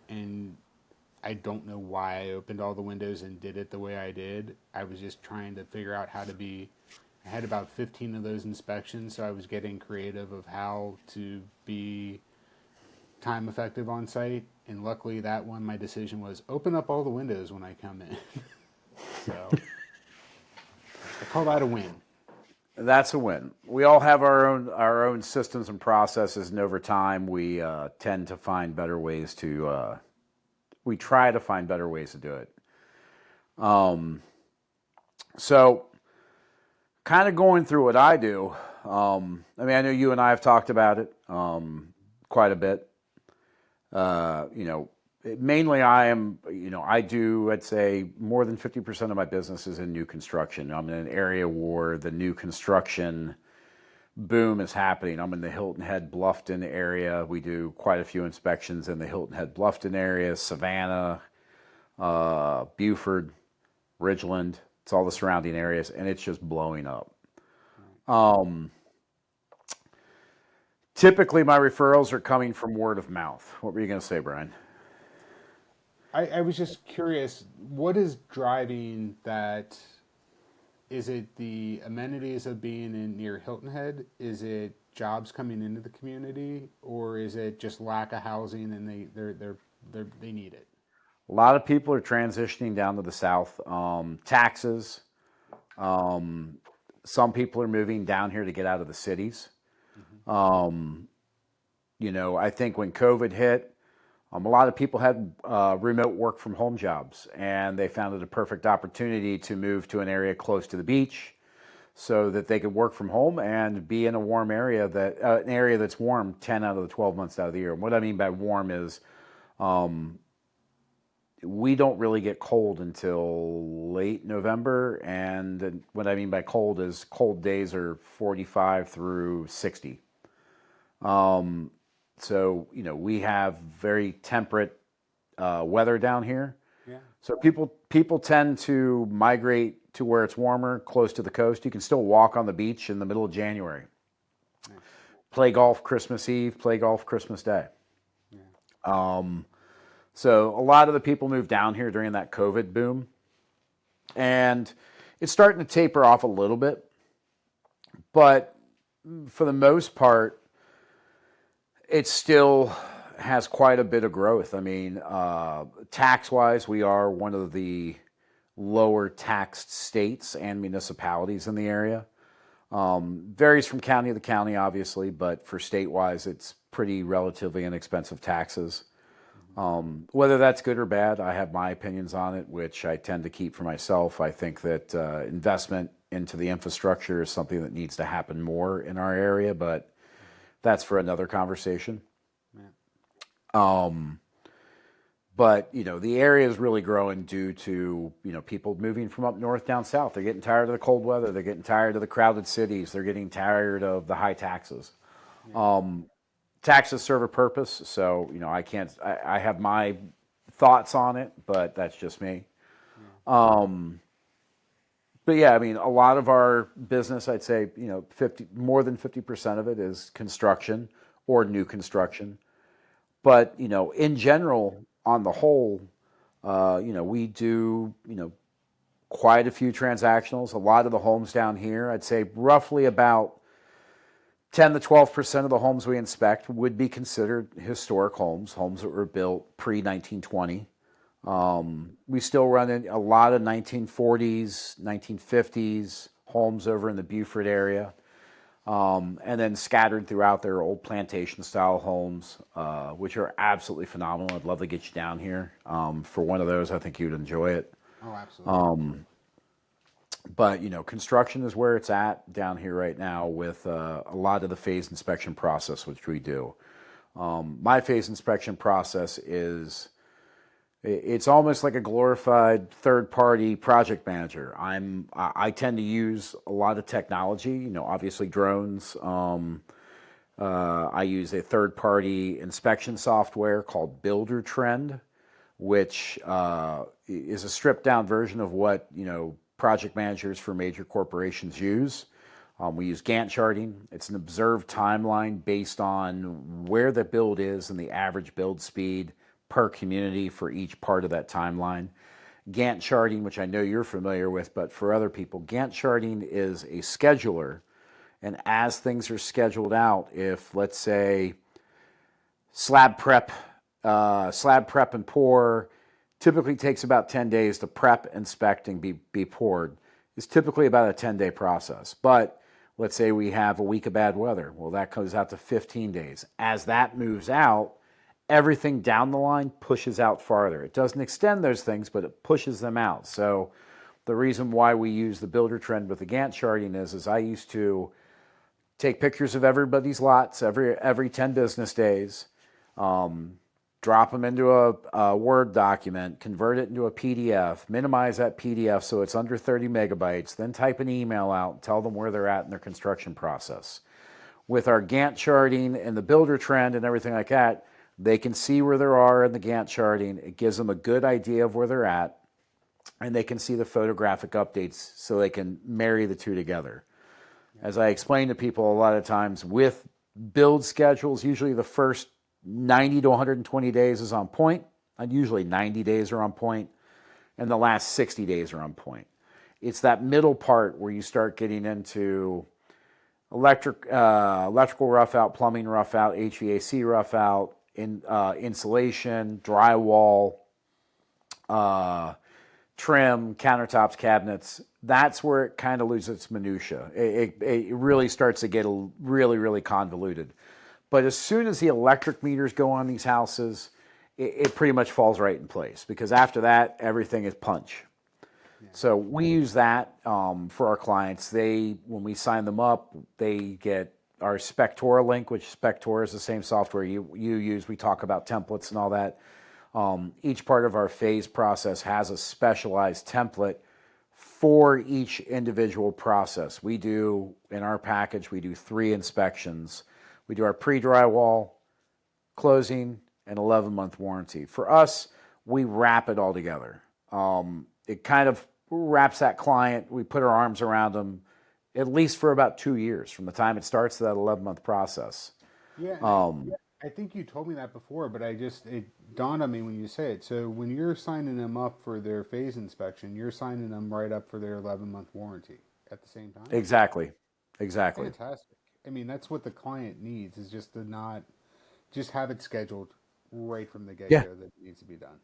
And I don't know why I opened all the windows and did it the way I did. I was just trying to figure out how to be, I had about 15 of those inspections, so I was getting creative of how to be time effective on site. And luckily that one, my decision was open up all the windows when I come in. So I call that a win. That's a win. We all have our own systems and processes, and over time we tend to find better ways to we try to find better ways to do it. So kind of going through what I do, I mean, I know you and I have talked about it quite a bit. mainly I am, I do, I'd say more than 50% of my business is in new construction. I'm in an area where the new construction boom is happening. I'm in the Hilton Head Bluffton area. We do quite a few inspections in the Hilton Head Bluffton area, Savannah, Buford, Ridgeland. It's all the surrounding areas, and it's just blowing up. Um, Typically, my referrals are coming from word of mouth. What were you going to say, Brian? I was just curious, what is driving that? Is it the amenities of being in near Hilton Head? Is it jobs coming into the community, or is it just lack of housing and they need it? A lot of people are transitioning down to the south. Taxes. Um, some people are moving down here to get out of the cities. Hmm. Um, I think when COVID hit, a lot of people had remote work from home jobs, and they found it a perfect opportunity to move to an area close to the beach so that they could work from home and be in a warm area an area that's warm 10 out of the 12 months out of the year. And what I mean by warm is um, we don't really get cold until late November. And what I mean by cold is cold days are 45 through 60. Um, so, we have very temperate weather down here. Yeah. So people tend to migrate to where it's warmer, close to the coast. You can still walk on the beach in the middle of January. Nice. Play golf Christmas Eve, play golf Christmas Day. Yeah. Um, so a lot of the people moved down here during that COVID boom, and it's starting to taper off a little bit. But for the most part, it still has quite a bit of growth. I mean, tax-wise, we are one of the lower taxed states and municipalities in the area. Varies from county to county, obviously, but for state-wise, it's pretty relatively inexpensive taxes. Whether that's good or bad, I have my opinions on it, which I tend to keep for myself. I think that investment into the infrastructure is something that needs to happen more in our area, but that's for another conversation. Yeah. But the area is really growing due to people moving from up north down south. They're getting tired of the cold weather. They're getting tired of the crowded cities. They're getting tired of the high taxes. Yeah. Taxes serve a purpose, so I can't. I have my thoughts on it, but that's just me. Yeah. But yeah, I mean, a lot of our business, I'd say, 50 more than 50% of it is construction or new construction. But in general, on the whole, we do quite a few transactionals. A lot of the homes down here, I'd say, roughly about 10 to 12% of the homes we inspect would be considered historic homes that were built pre 1920. We still run in a lot of 1940s, 1950s homes over in the Buford area. And then scattered throughout there are old plantation style homes, which are absolutely phenomenal. I'd love to get you down here for one of those. I think you'd enjoy it. Oh, absolutely. But construction is where it's at down here right now with a lot of the phase inspection process, which we do. My phase inspection process it's almost like a glorified third-party project manager. I tend to use a lot of technology, obviously drones. I use a third-party inspection software called Builder Trend, which is a stripped-down version of what project managers for major corporations use. We use Gantt charting. It's an observed timeline based on where the build is and the average build speed per community for each part of that timeline. Gantt charting, which I know you're familiar with, but for other people, Gantt charting is a scheduler. And as things are scheduled out, if let's say slab prep and pour typically takes about 10 days to prep, inspect, and be poured. It's typically about a 10-day process. But let's say we have a week of bad weather. Well, that goes out to 15 days. As that moves out, everything down the line pushes out farther. It doesn't extend those things, but it pushes them out. So the reason why we use the Builder Trend with the Gantt charting is I used to take pictures of everybody's lots every 10 business days, drop them into a Word document, convert it into a PDF, minimize that PDF so it's under 30 megabytes, then type an email out, tell them where they're at in their construction process. With our Gantt charting and the builder trend and everything like that, they can see where they are in the Gantt charting. It gives them a good idea of where they're at, and they can see the photographic updates so they can marry the two together. As I explain to people a lot of times, with build schedules, usually the first 90 to 120 days is on point, and usually 90 days are on point, and the last 60 days are on point. It's that middle part where you start getting into electrical rough out, plumbing rough out, HVAC rough out, insulation, drywall, trim, countertops, cabinets. That's where it kind of loses its minutia. It really starts to get really, really convoluted. But as soon as the electric meters go on these houses, it pretty much falls right in place, because after that, everything is punch. Yeah. So we use that for our clients. When we sign them up, they get our Spectora link, which Spectora is the same software you use. We talk about templates and all that. Each part of our phase process has a specialized template for each individual process. In our package, we do 3 inspections. We do our pre-drywall, closing, and 11-month warranty. For us, we wrap it all together. It kind of wraps that client. We put our arms around them at least for about 2 years from the time it starts to that 11-month process. Yeah, I think you told me that before, but it dawned on me when you say it. So when you're signing them up for their phase inspection, you're signing them right up for their 11-month warranty at the same time? Exactly. Fantastic. I mean, that's what the client needs, is just to not just have it scheduled right from the get-go that it needs to be done.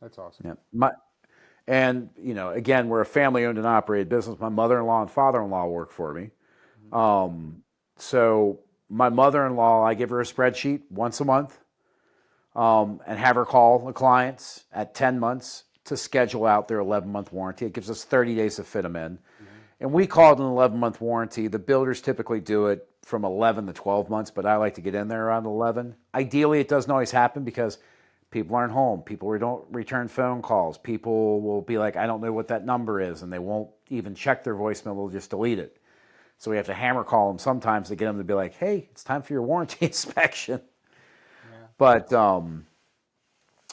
That's awesome. Yeah. And, again, we're a family-owned and operated business. My mother-in-law and father-in-law work for me. So my mother-in-law, I give her a spreadsheet once a month and have her call the clients at 10 months to schedule out their 11-month warranty. It gives us 30 days to fit them in. And we call it an 11-month warranty. The builders typically do it from 11 to 12 months, but I like to get in there around 11. Ideally, it doesn't always happen because people aren't home. People don't return phone calls. People will be like, I don't know what that number is, and they won't even check their voicemail. They'll just delete it. So we have to hammer call them sometimes to get them to be like, hey, it's time for your warranty inspection. Yeah. But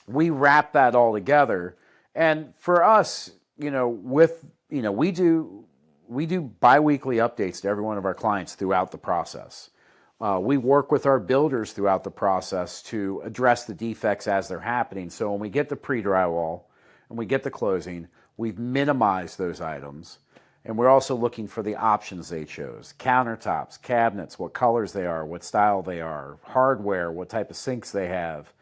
we wrap that all together. And for us, we do biweekly updates to every one of our clients throughout the process. We work with our builders throughout the process to address the defects as they're happening. So when we get the pre-drywall and we get the closing, we've minimized those items. And we're also looking for the options they chose. Countertops, cabinets, what colors they are, what style they are, hardware, what type of sinks they have,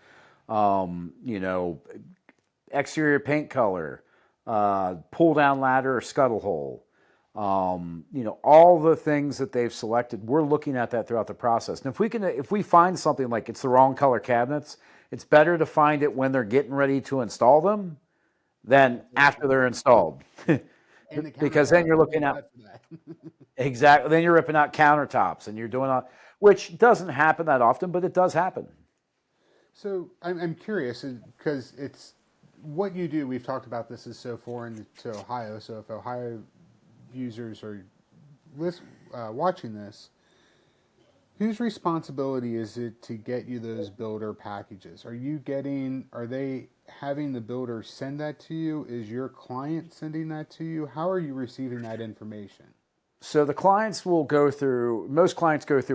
exterior paint color, pull down ladder or scuttle hole. All the things that they've selected, we're looking at that throughout the process. And if we find something like it's the wrong color cabinets, it's better to find it when they're getting ready to install them than after they're installed. Because then you're looking at exactly. Then you're ripping out countertops and you're doing which doesn't happen that often, but it does happen. So I'm curious because it's what you do. We've talked about this is so foreign to Ohio. So if Ohio users are watching this, whose responsibility is it to get you those builder packages? Are they having the builder send that to you? Is your client sending that to you? How are you receiving that information? So most clients go through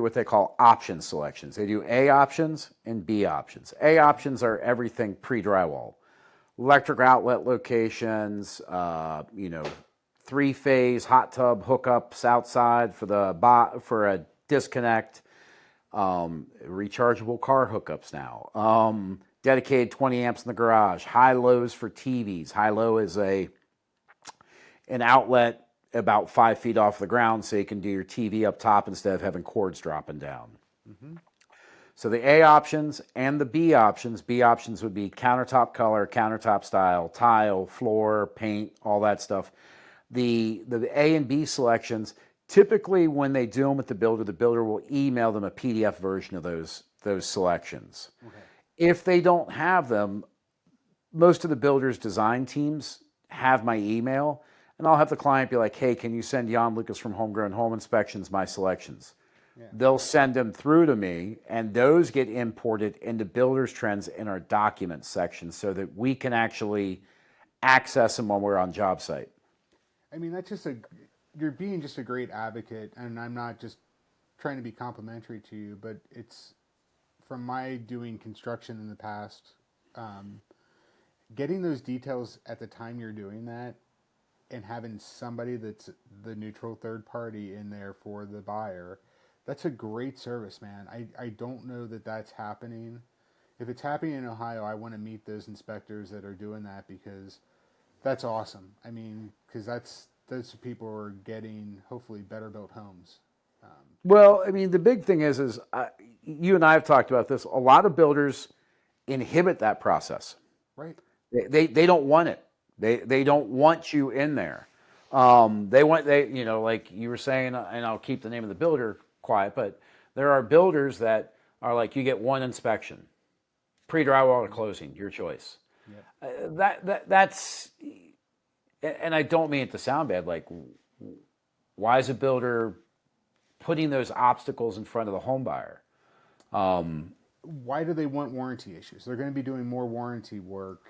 what they call option selections. They do A options and B options. A options are everything pre-drywall. Electric outlet locations, 3-phase hot tub hookups outside for a disconnect, rechargeable car hookups now, dedicated 20 amps in the garage, high-lows for TVs. High-low is an outlet about 5 feet off the ground so you can do your TV up top instead of having cords dropping down. Mm-hmm. So the A options and the B options would be countertop color, countertop style, tile, floor, paint, all that stuff. The A and B selections, typically when they do them with the builder will email them a PDF version of those selections. Okay. If they don't have them, most of the builders' design teams have my email, and I'll have the client be like, hey, can you send Jan Lucas from Homegrown Home Inspections my selections? Yeah. They'll send them through to me, and those get imported into builders trends in our documents section so that we can actually access them when we're on job site. I mean, you're being just a great advocate, and I'm not just trying to be complimentary to you, but it's from my doing construction in the past, um, getting those details at the time you're doing that and having somebody that's the neutral third party in there for the buyer, that's a great service, man. I don't know that that's happening. If it's happening in Ohio, I want to meet those inspectors that are doing that because that's awesome. I mean, because those people are getting hopefully better built homes. Um, Well, I mean, the big thing is you and I have talked about this. A lot of builders inhibit that process. right. They don't want it. They don't want you in there. Like you were saying, and I'll keep the name of the builder quiet, but there are builders that are like, you get one inspection, pre-drywall or closing, your choice. Yep. That's, and I don't mean it to sound bad. Like, why is a builder putting those obstacles in front of the home buyer? Why do they want warranty issues? They're going to be doing more warranty work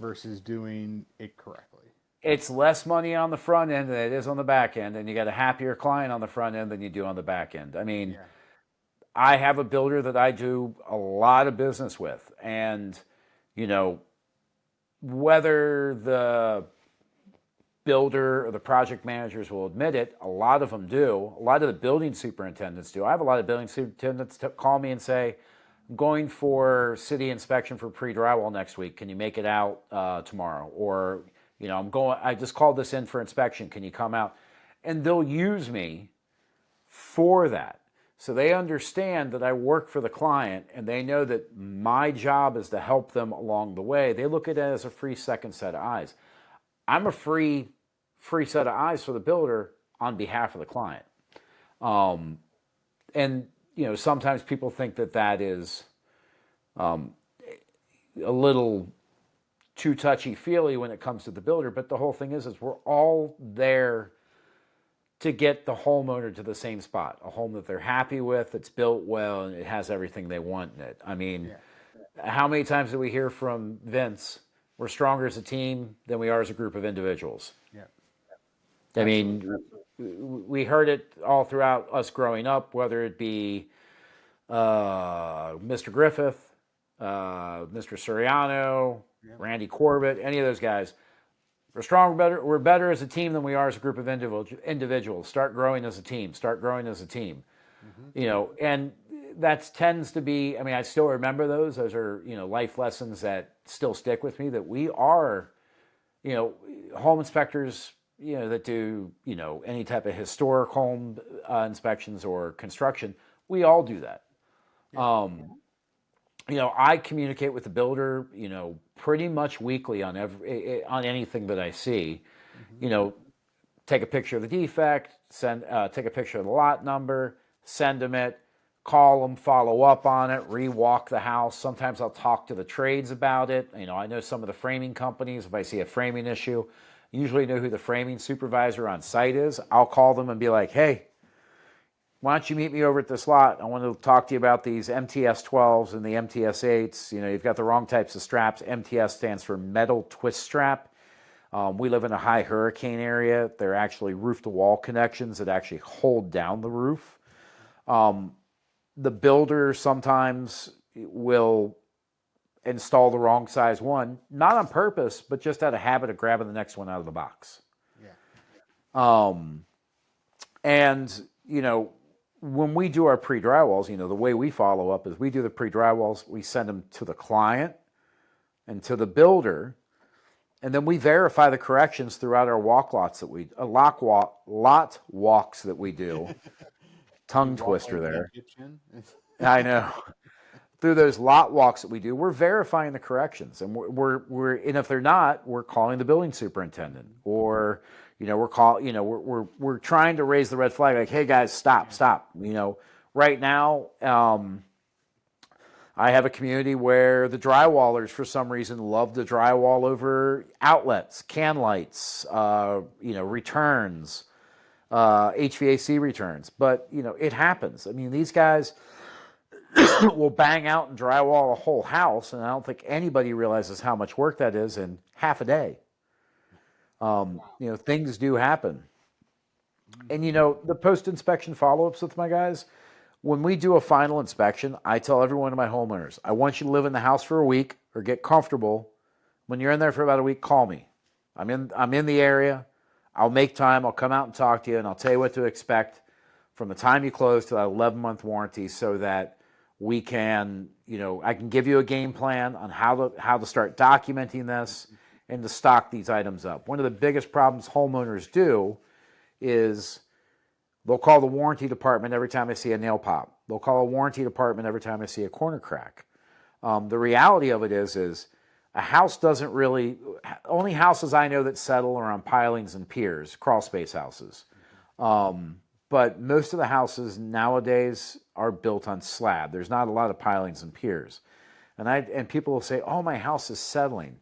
versus doing it correctly. It's less money on the front end than it is on the back end, and you got a happier client on the front end than you do on the back end. I mean, Yeah. I have a builder that I do a lot of business with, and you know, whether the builder or the project managers will admit it, a lot of them do. A lot of the building superintendents do. I have a lot of building superintendents call me and say, I'm going for city inspection for pre-drywall next week. Can you make it out tomorrow? Or, I just called this in for inspection. Can you come out? And they'll use me for that. So they understand that I work for the client and they know that my job is to help them along the way. They look at it as a free second set of eyes. I'm a free set of eyes for the builder on behalf of the client. And sometimes people think that is a little too touchy-feely when it comes to the builder, but the whole thing is we're all there to get the homeowner to the same spot, a home that they're happy with, it's built well, and it has everything they want in it. I mean, how many times do we hear from Vince, we're stronger as a team than we are as a group of individuals? Yeah. I mean, we heard it all throughout us growing up, whether it be Mr. Griffith, Mr. Soriano, Randy Corbett, any of those guys. We're better as a team than we are as a group of individuals. Start growing as a team. Start growing as a team. And that tends to be, I mean, I still remember those. Those are, life lessons that still stick with me, that we are, home inspectors, that do, any type of historic home inspections or construction. We all do that. I communicate with the builder, pretty much weekly on on anything that I see. Take a picture of the defect, take a picture of the lot number, send them it, call them, follow up on it, re-walk the house. Sometimes I'll talk to the trades about it. I know some of the framing companies, if I see a framing issue, I usually know who the framing supervisor on site is. I'll call them and be like, hey, why don't you meet me over at this lot? I want to talk to you about these MTS 12s and the MTS 8s. You've got the wrong types of straps. MTS stands for metal twist strap. We live in a high hurricane area. They're actually roof-to-wall connections that actually hold down the roof. The builder sometimes will install the wrong size one, not on purpose, but just out of habit of grabbing the next one out of the box. Yeah. And, when we do our pre-drywalls, the way we follow up is we do the pre-drywalls, we send them to the client and to the builder, and then we verify the corrections throughout our lot walks that we do. Tongue twister there. I know. Through those lot walks that we do, we're verifying the corrections, and and if they're not, we're calling the building superintendent, or we're trying to raise the red flag, like, hey guys, stop. Right now, I have a community where the drywallers, for some reason, love to drywall over outlets, can lights, returns, HVAC returns. But, it happens. I mean, these guys will bang out and drywall a whole house, and I don't think anybody realizes how much work that is in half a day. Things do happen. And, the post-inspection follow-ups with my guys, when we do a final inspection, I tell every one of my homeowners, I want you to live in the house for a week or get comfortable. When you're in there for about a week, call me. I'm in the area. I'll make time. I'll come out and talk to you, and I'll tell you what to expect from the time you close to that 11-month warranty, so that we can, I can give you a game plan on how to start documenting this and to stock these items up. One of the biggest problems homeowners do is they'll call the warranty department every time they see a nail pop. They'll call a warranty department every time they see a corner crack. The reality of it is a house doesn't really, only houses I know that settle are on pilings and piers, crawl space houses. But most of the houses nowadays are built on slab. There's not a lot of pilings and piers. And people will say, oh, my house is settling.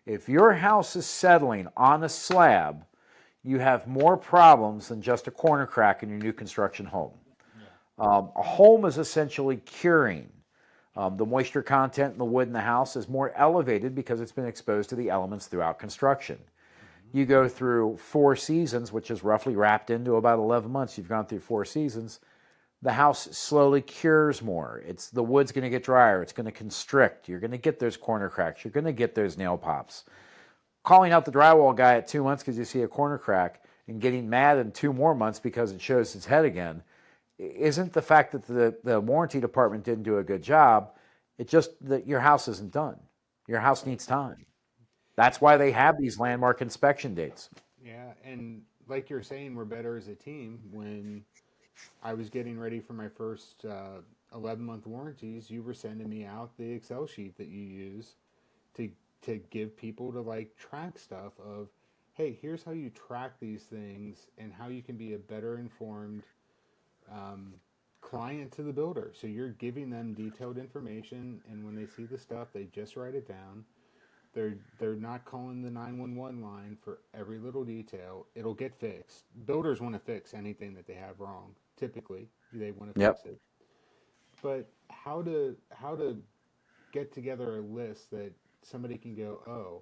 If your house is settling on a slab, you have more problems than just a corner crack in your new construction home. A home is essentially curing. The moisture content in the wood in the house is more elevated because it's been exposed to the elements throughout construction. You go through 4 seasons, which is roughly wrapped into about 11 months. You've gone through 4 seasons. The house slowly cures more. The wood's going to get drier. It's going to constrict. You're going to get those corner cracks. You're going to get those nail pops. Calling out the drywall guy at 2 months because you see a corner crack and getting mad in 2 more months because it shows its head again isn't the fact that the warranty department didn't do a good job. It's just that your house isn't done. Your house needs time. That's why they have these landmark inspection dates. Yeah, and like you're saying, we're better as a team. When I was getting ready for my first 11-month warranties, you were sending me out the Excel sheet that you use to give people to track stuff of, hey, here's how you track these things and how you can be a better informed client to the builder. So you're giving them detailed information, and when they see the stuff, they just write it down. They're not calling the 911 line for every little detail. It'll get fixed. Builders want to fix anything that they have wrong. Typically, they want to fix it. But how to get together a list that somebody can go, oh,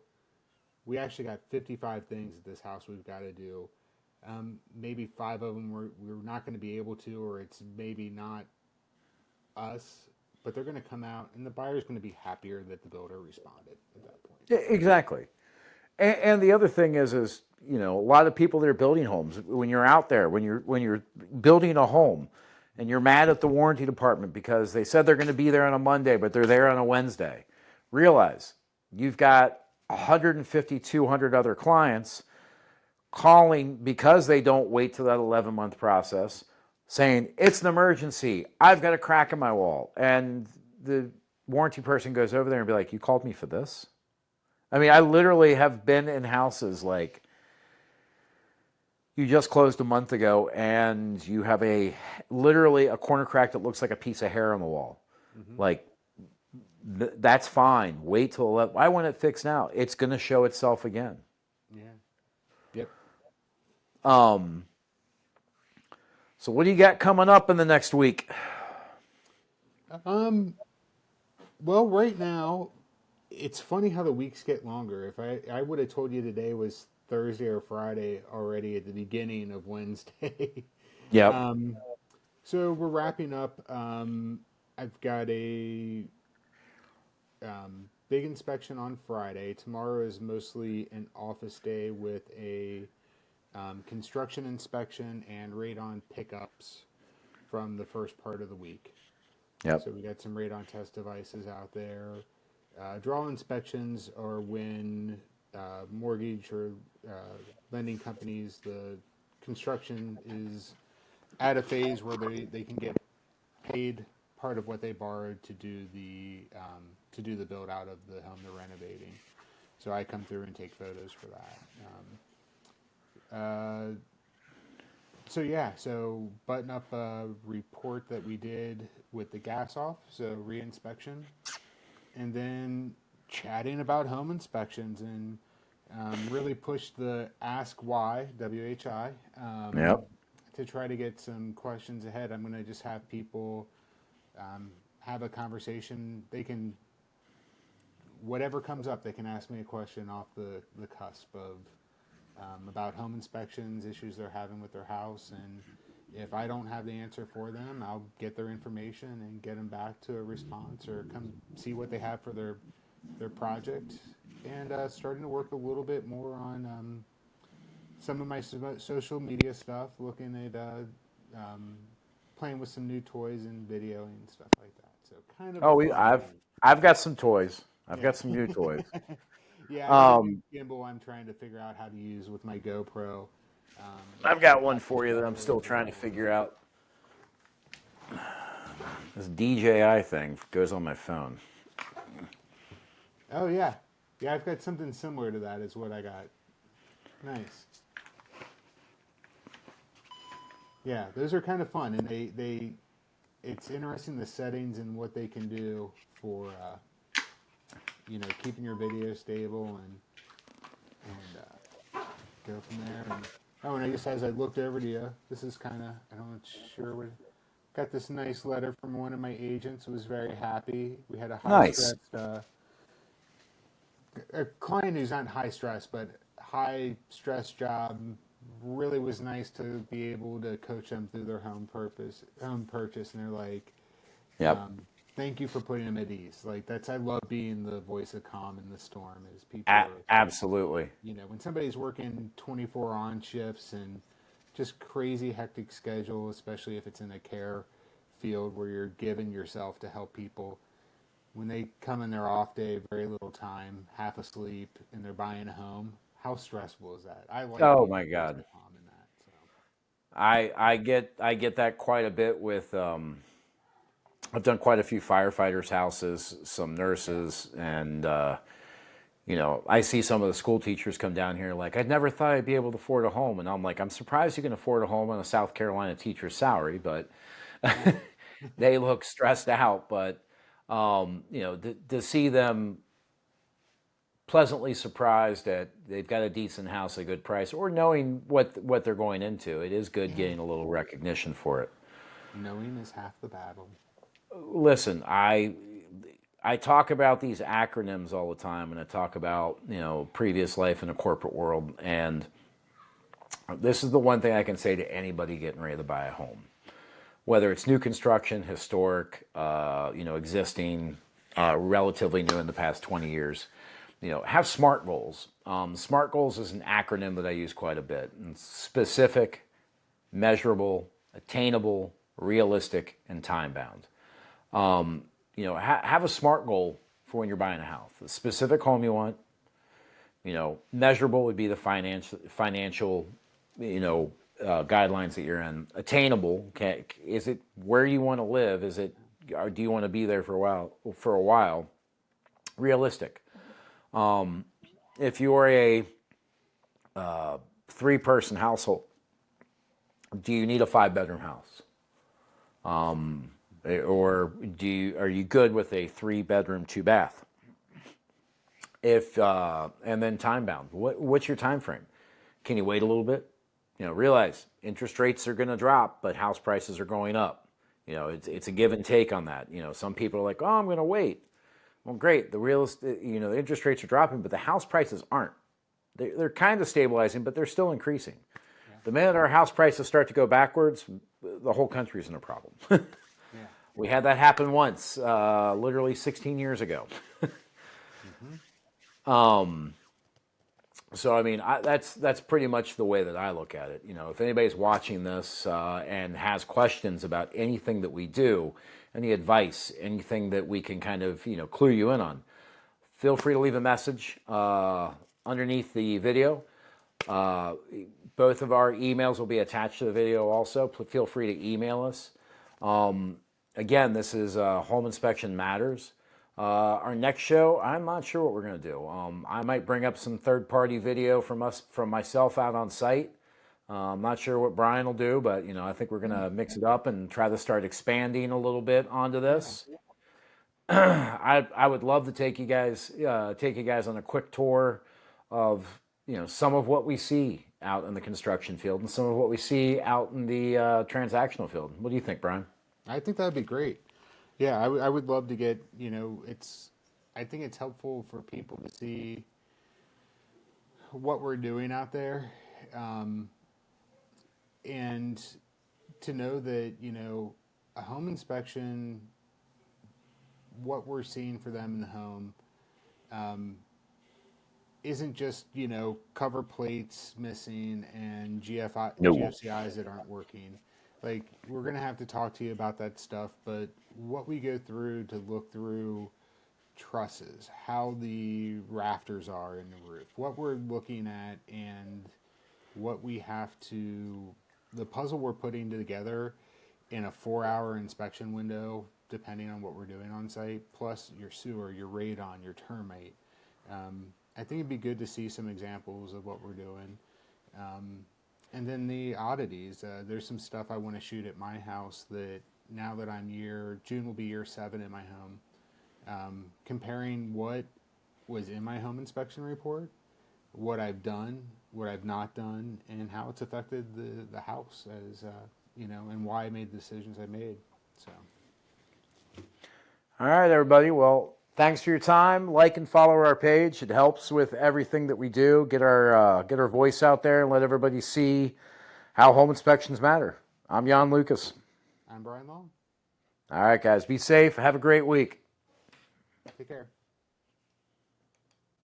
we actually got 55 things at this house we've got to do. Maybe 5 of them we're not going to be able to, or it's maybe not us, but they're going to come out, and the buyer's going to be happier that the builder responded at that point. Yeah, exactly. And the other thing is a lot of people that are building homes, when you're out there, when you're building a home, and you're mad at the warranty department because they said they're going to be there on a Monday, but they're there on a Wednesday, realize you've got 150, 200 other clients calling because they don't wait till that 11-month process, saying, it's an emergency, I've got a crack in my wall. And the warranty person goes over there and be like, you called me for this? I mean, I literally have been in houses like, you just closed a month ago and you have literally a corner crack that looks like a piece of hair on the wall. Mm-hmm. That's fine. Wait till 11. Why want it fixed now? It's going to show itself again. Yeah. Yep. So what do you got coming up in the next week? Well, right now, it's funny how the weeks get longer. If I would have told you today was Thursday or Friday already at the beginning of Wednesday. Yeah. So we're wrapping up. I've got a big inspection on Friday. Tomorrow is mostly an office day with a construction inspection and radon pickups from the first part of the week. Yep. So we got some radon test devices out there. Draw inspections are when mortgage or lending companies, the construction is at a phase where they can get paid part of what they borrowed to do the build out of the home they're renovating. So I come through and take photos for that. So yeah, so button up a report that we did with the gas off, so reinspection, and then chatting about home inspections and really pushed the Ask Why WHI Yep. to try to get some questions ahead. I'm going to just have people have a conversation. They can whatever comes up, they can ask me a question off the cusp of about home inspections, issues they're having with their house, and if I don't have the answer for them, I'll get their information and get them back to a response or come see what they have for their project. And starting to work a little bit more on some of my social media stuff, looking at um, playing with some new toys and video and stuff like that. So kind of a Oh, fun time. I've got some toys. I've Yeah. got some new toys. Yeah, I got a new Um, gimbal I'm trying to figure out how to use with my GoPro. I've got one Got the for you that I'm still controllers trying to available. figure out. This DJI thing goes on my phone. Oh yeah, yeah. I've got something similar to that. Is what I got. Nice. Yeah, those are kind of fun, and they it's interesting the settings and what they can do for keeping your video stable and go from there. And oh, and I guess as I looked over to you, this is kind of I'm not sure what. Got this nice letter from one of my agents. Was very happy. We had a high Nice. stressed a client who's not high stress, but high stress job. Really was nice to be able to coach them through their home purchase, and they're like, Yep. "Thank you for putting them at ease." Like that's I love being the voice of calm in the storm. Is people are Absolutely. when somebody's working 24 on shifts and just crazy hectic schedule, especially if it's in a care field where you're giving yourself to help people. When they come in their off day, very little time, half asleep, and they're buying a home, how stressful is that? I like Oh being my the voice God. of calm in that. So I get that quite a bit with I've done quite a few firefighters' houses, some yeah, nurses, and I see some of the school teachers come down here like, I never thought I'd be able to afford a home. And I'm like, I'm surprised you can afford a home on a South Carolina teacher's salary, but yeah, they look stressed out. But, to see them pleasantly surprised that they've got a decent house, a good price, or knowing what they're going into, it is good yeah. getting a little recognition for it. Knowing is half the battle. Listen, I talk about these acronyms all the time, and I talk about previous life in the corporate world, and this is the one thing I can say to anybody getting ready to buy a home, whether it's new construction, historic, existing, relatively new in the past 20 years. Have SMART goals. SMART goals is an acronym that I use quite a bit. And specific, measurable, attainable, realistic, and time bound. Have a SMART goal for when you're buying a house. The specific home you want. Measurable would be the financial, guidelines that you're in. Attainable, okay, is it where you want to live? Is it, or do you want to be there for a while? Realistic. If you're a 3-person household, do you need a 5-bedroom house? Or are you good with a 3-bedroom, 2-bath? If and then time bound. What's your time frame? Can you wait a little bit? Realize interest rates are going to drop, but house prices are going up. It's a give and take on that. Some people are like, oh, I'm going to wait. Well, great. The interest rates are dropping, but the house prices aren't. They're kind of stabilizing, but they're still increasing. Yeah, The minute our house prices start to go backwards, the whole country's in a problem. yeah. We had that happen once, literally 16 years ago. Mm-hmm. So I mean, that's pretty much the way that I look at it. If anybody's watching this and has questions about anything that we do, any advice, anything that we can kind of clue you in on, feel free to leave a message underneath the video. Uh, Both of our emails will be attached to the video also. Feel free to email us. Again, this is Home Inspection Matters. Our next show, I'm not sure what we're going to do. I might bring up some third-party video from myself out on site. I'm not sure what Brian will do, but I think we're gonna mix it up and try to start expanding a little bit onto Yeah. this. I would love to take you guys on a quick tour of some of what we see out in the construction field and some of what we see out in the transactional field. What do you think, Brian? I think that'd be great. Yeah, I would love to get, I think it's helpful for people to see what we're doing out there, um, and to know that, a home inspection, what we're seeing for them in the home, um, isn't just, cover plates missing and No. GFCIs that aren't working. Like, we're going to have to talk to you about that stuff, but what we go through to look through trusses, how the rafters are in the roof, what we're looking at, and what we have to, the puzzle we're putting together in a 4-hour inspection window, depending on what we're doing on site, plus your sewer, your radon, your termite. I think it'd be good to see some examples of what we're doing. Um, and then the oddities. There's some stuff I want to shoot at my house that now that June will be year 7 in my home. Comparing what was in my home inspection report, what I've done, what I've not done, and how it's affected the house as, and why I made the decisions I made. So. All right, everybody. Well, thanks for your time. Like and follow our page. It helps with everything that we do. Get our voice out there and let everybody see how home inspections matter. I'm Yon Lucas. I'm Brian Long. All right, guys. Be safe. Have a great week. Take care.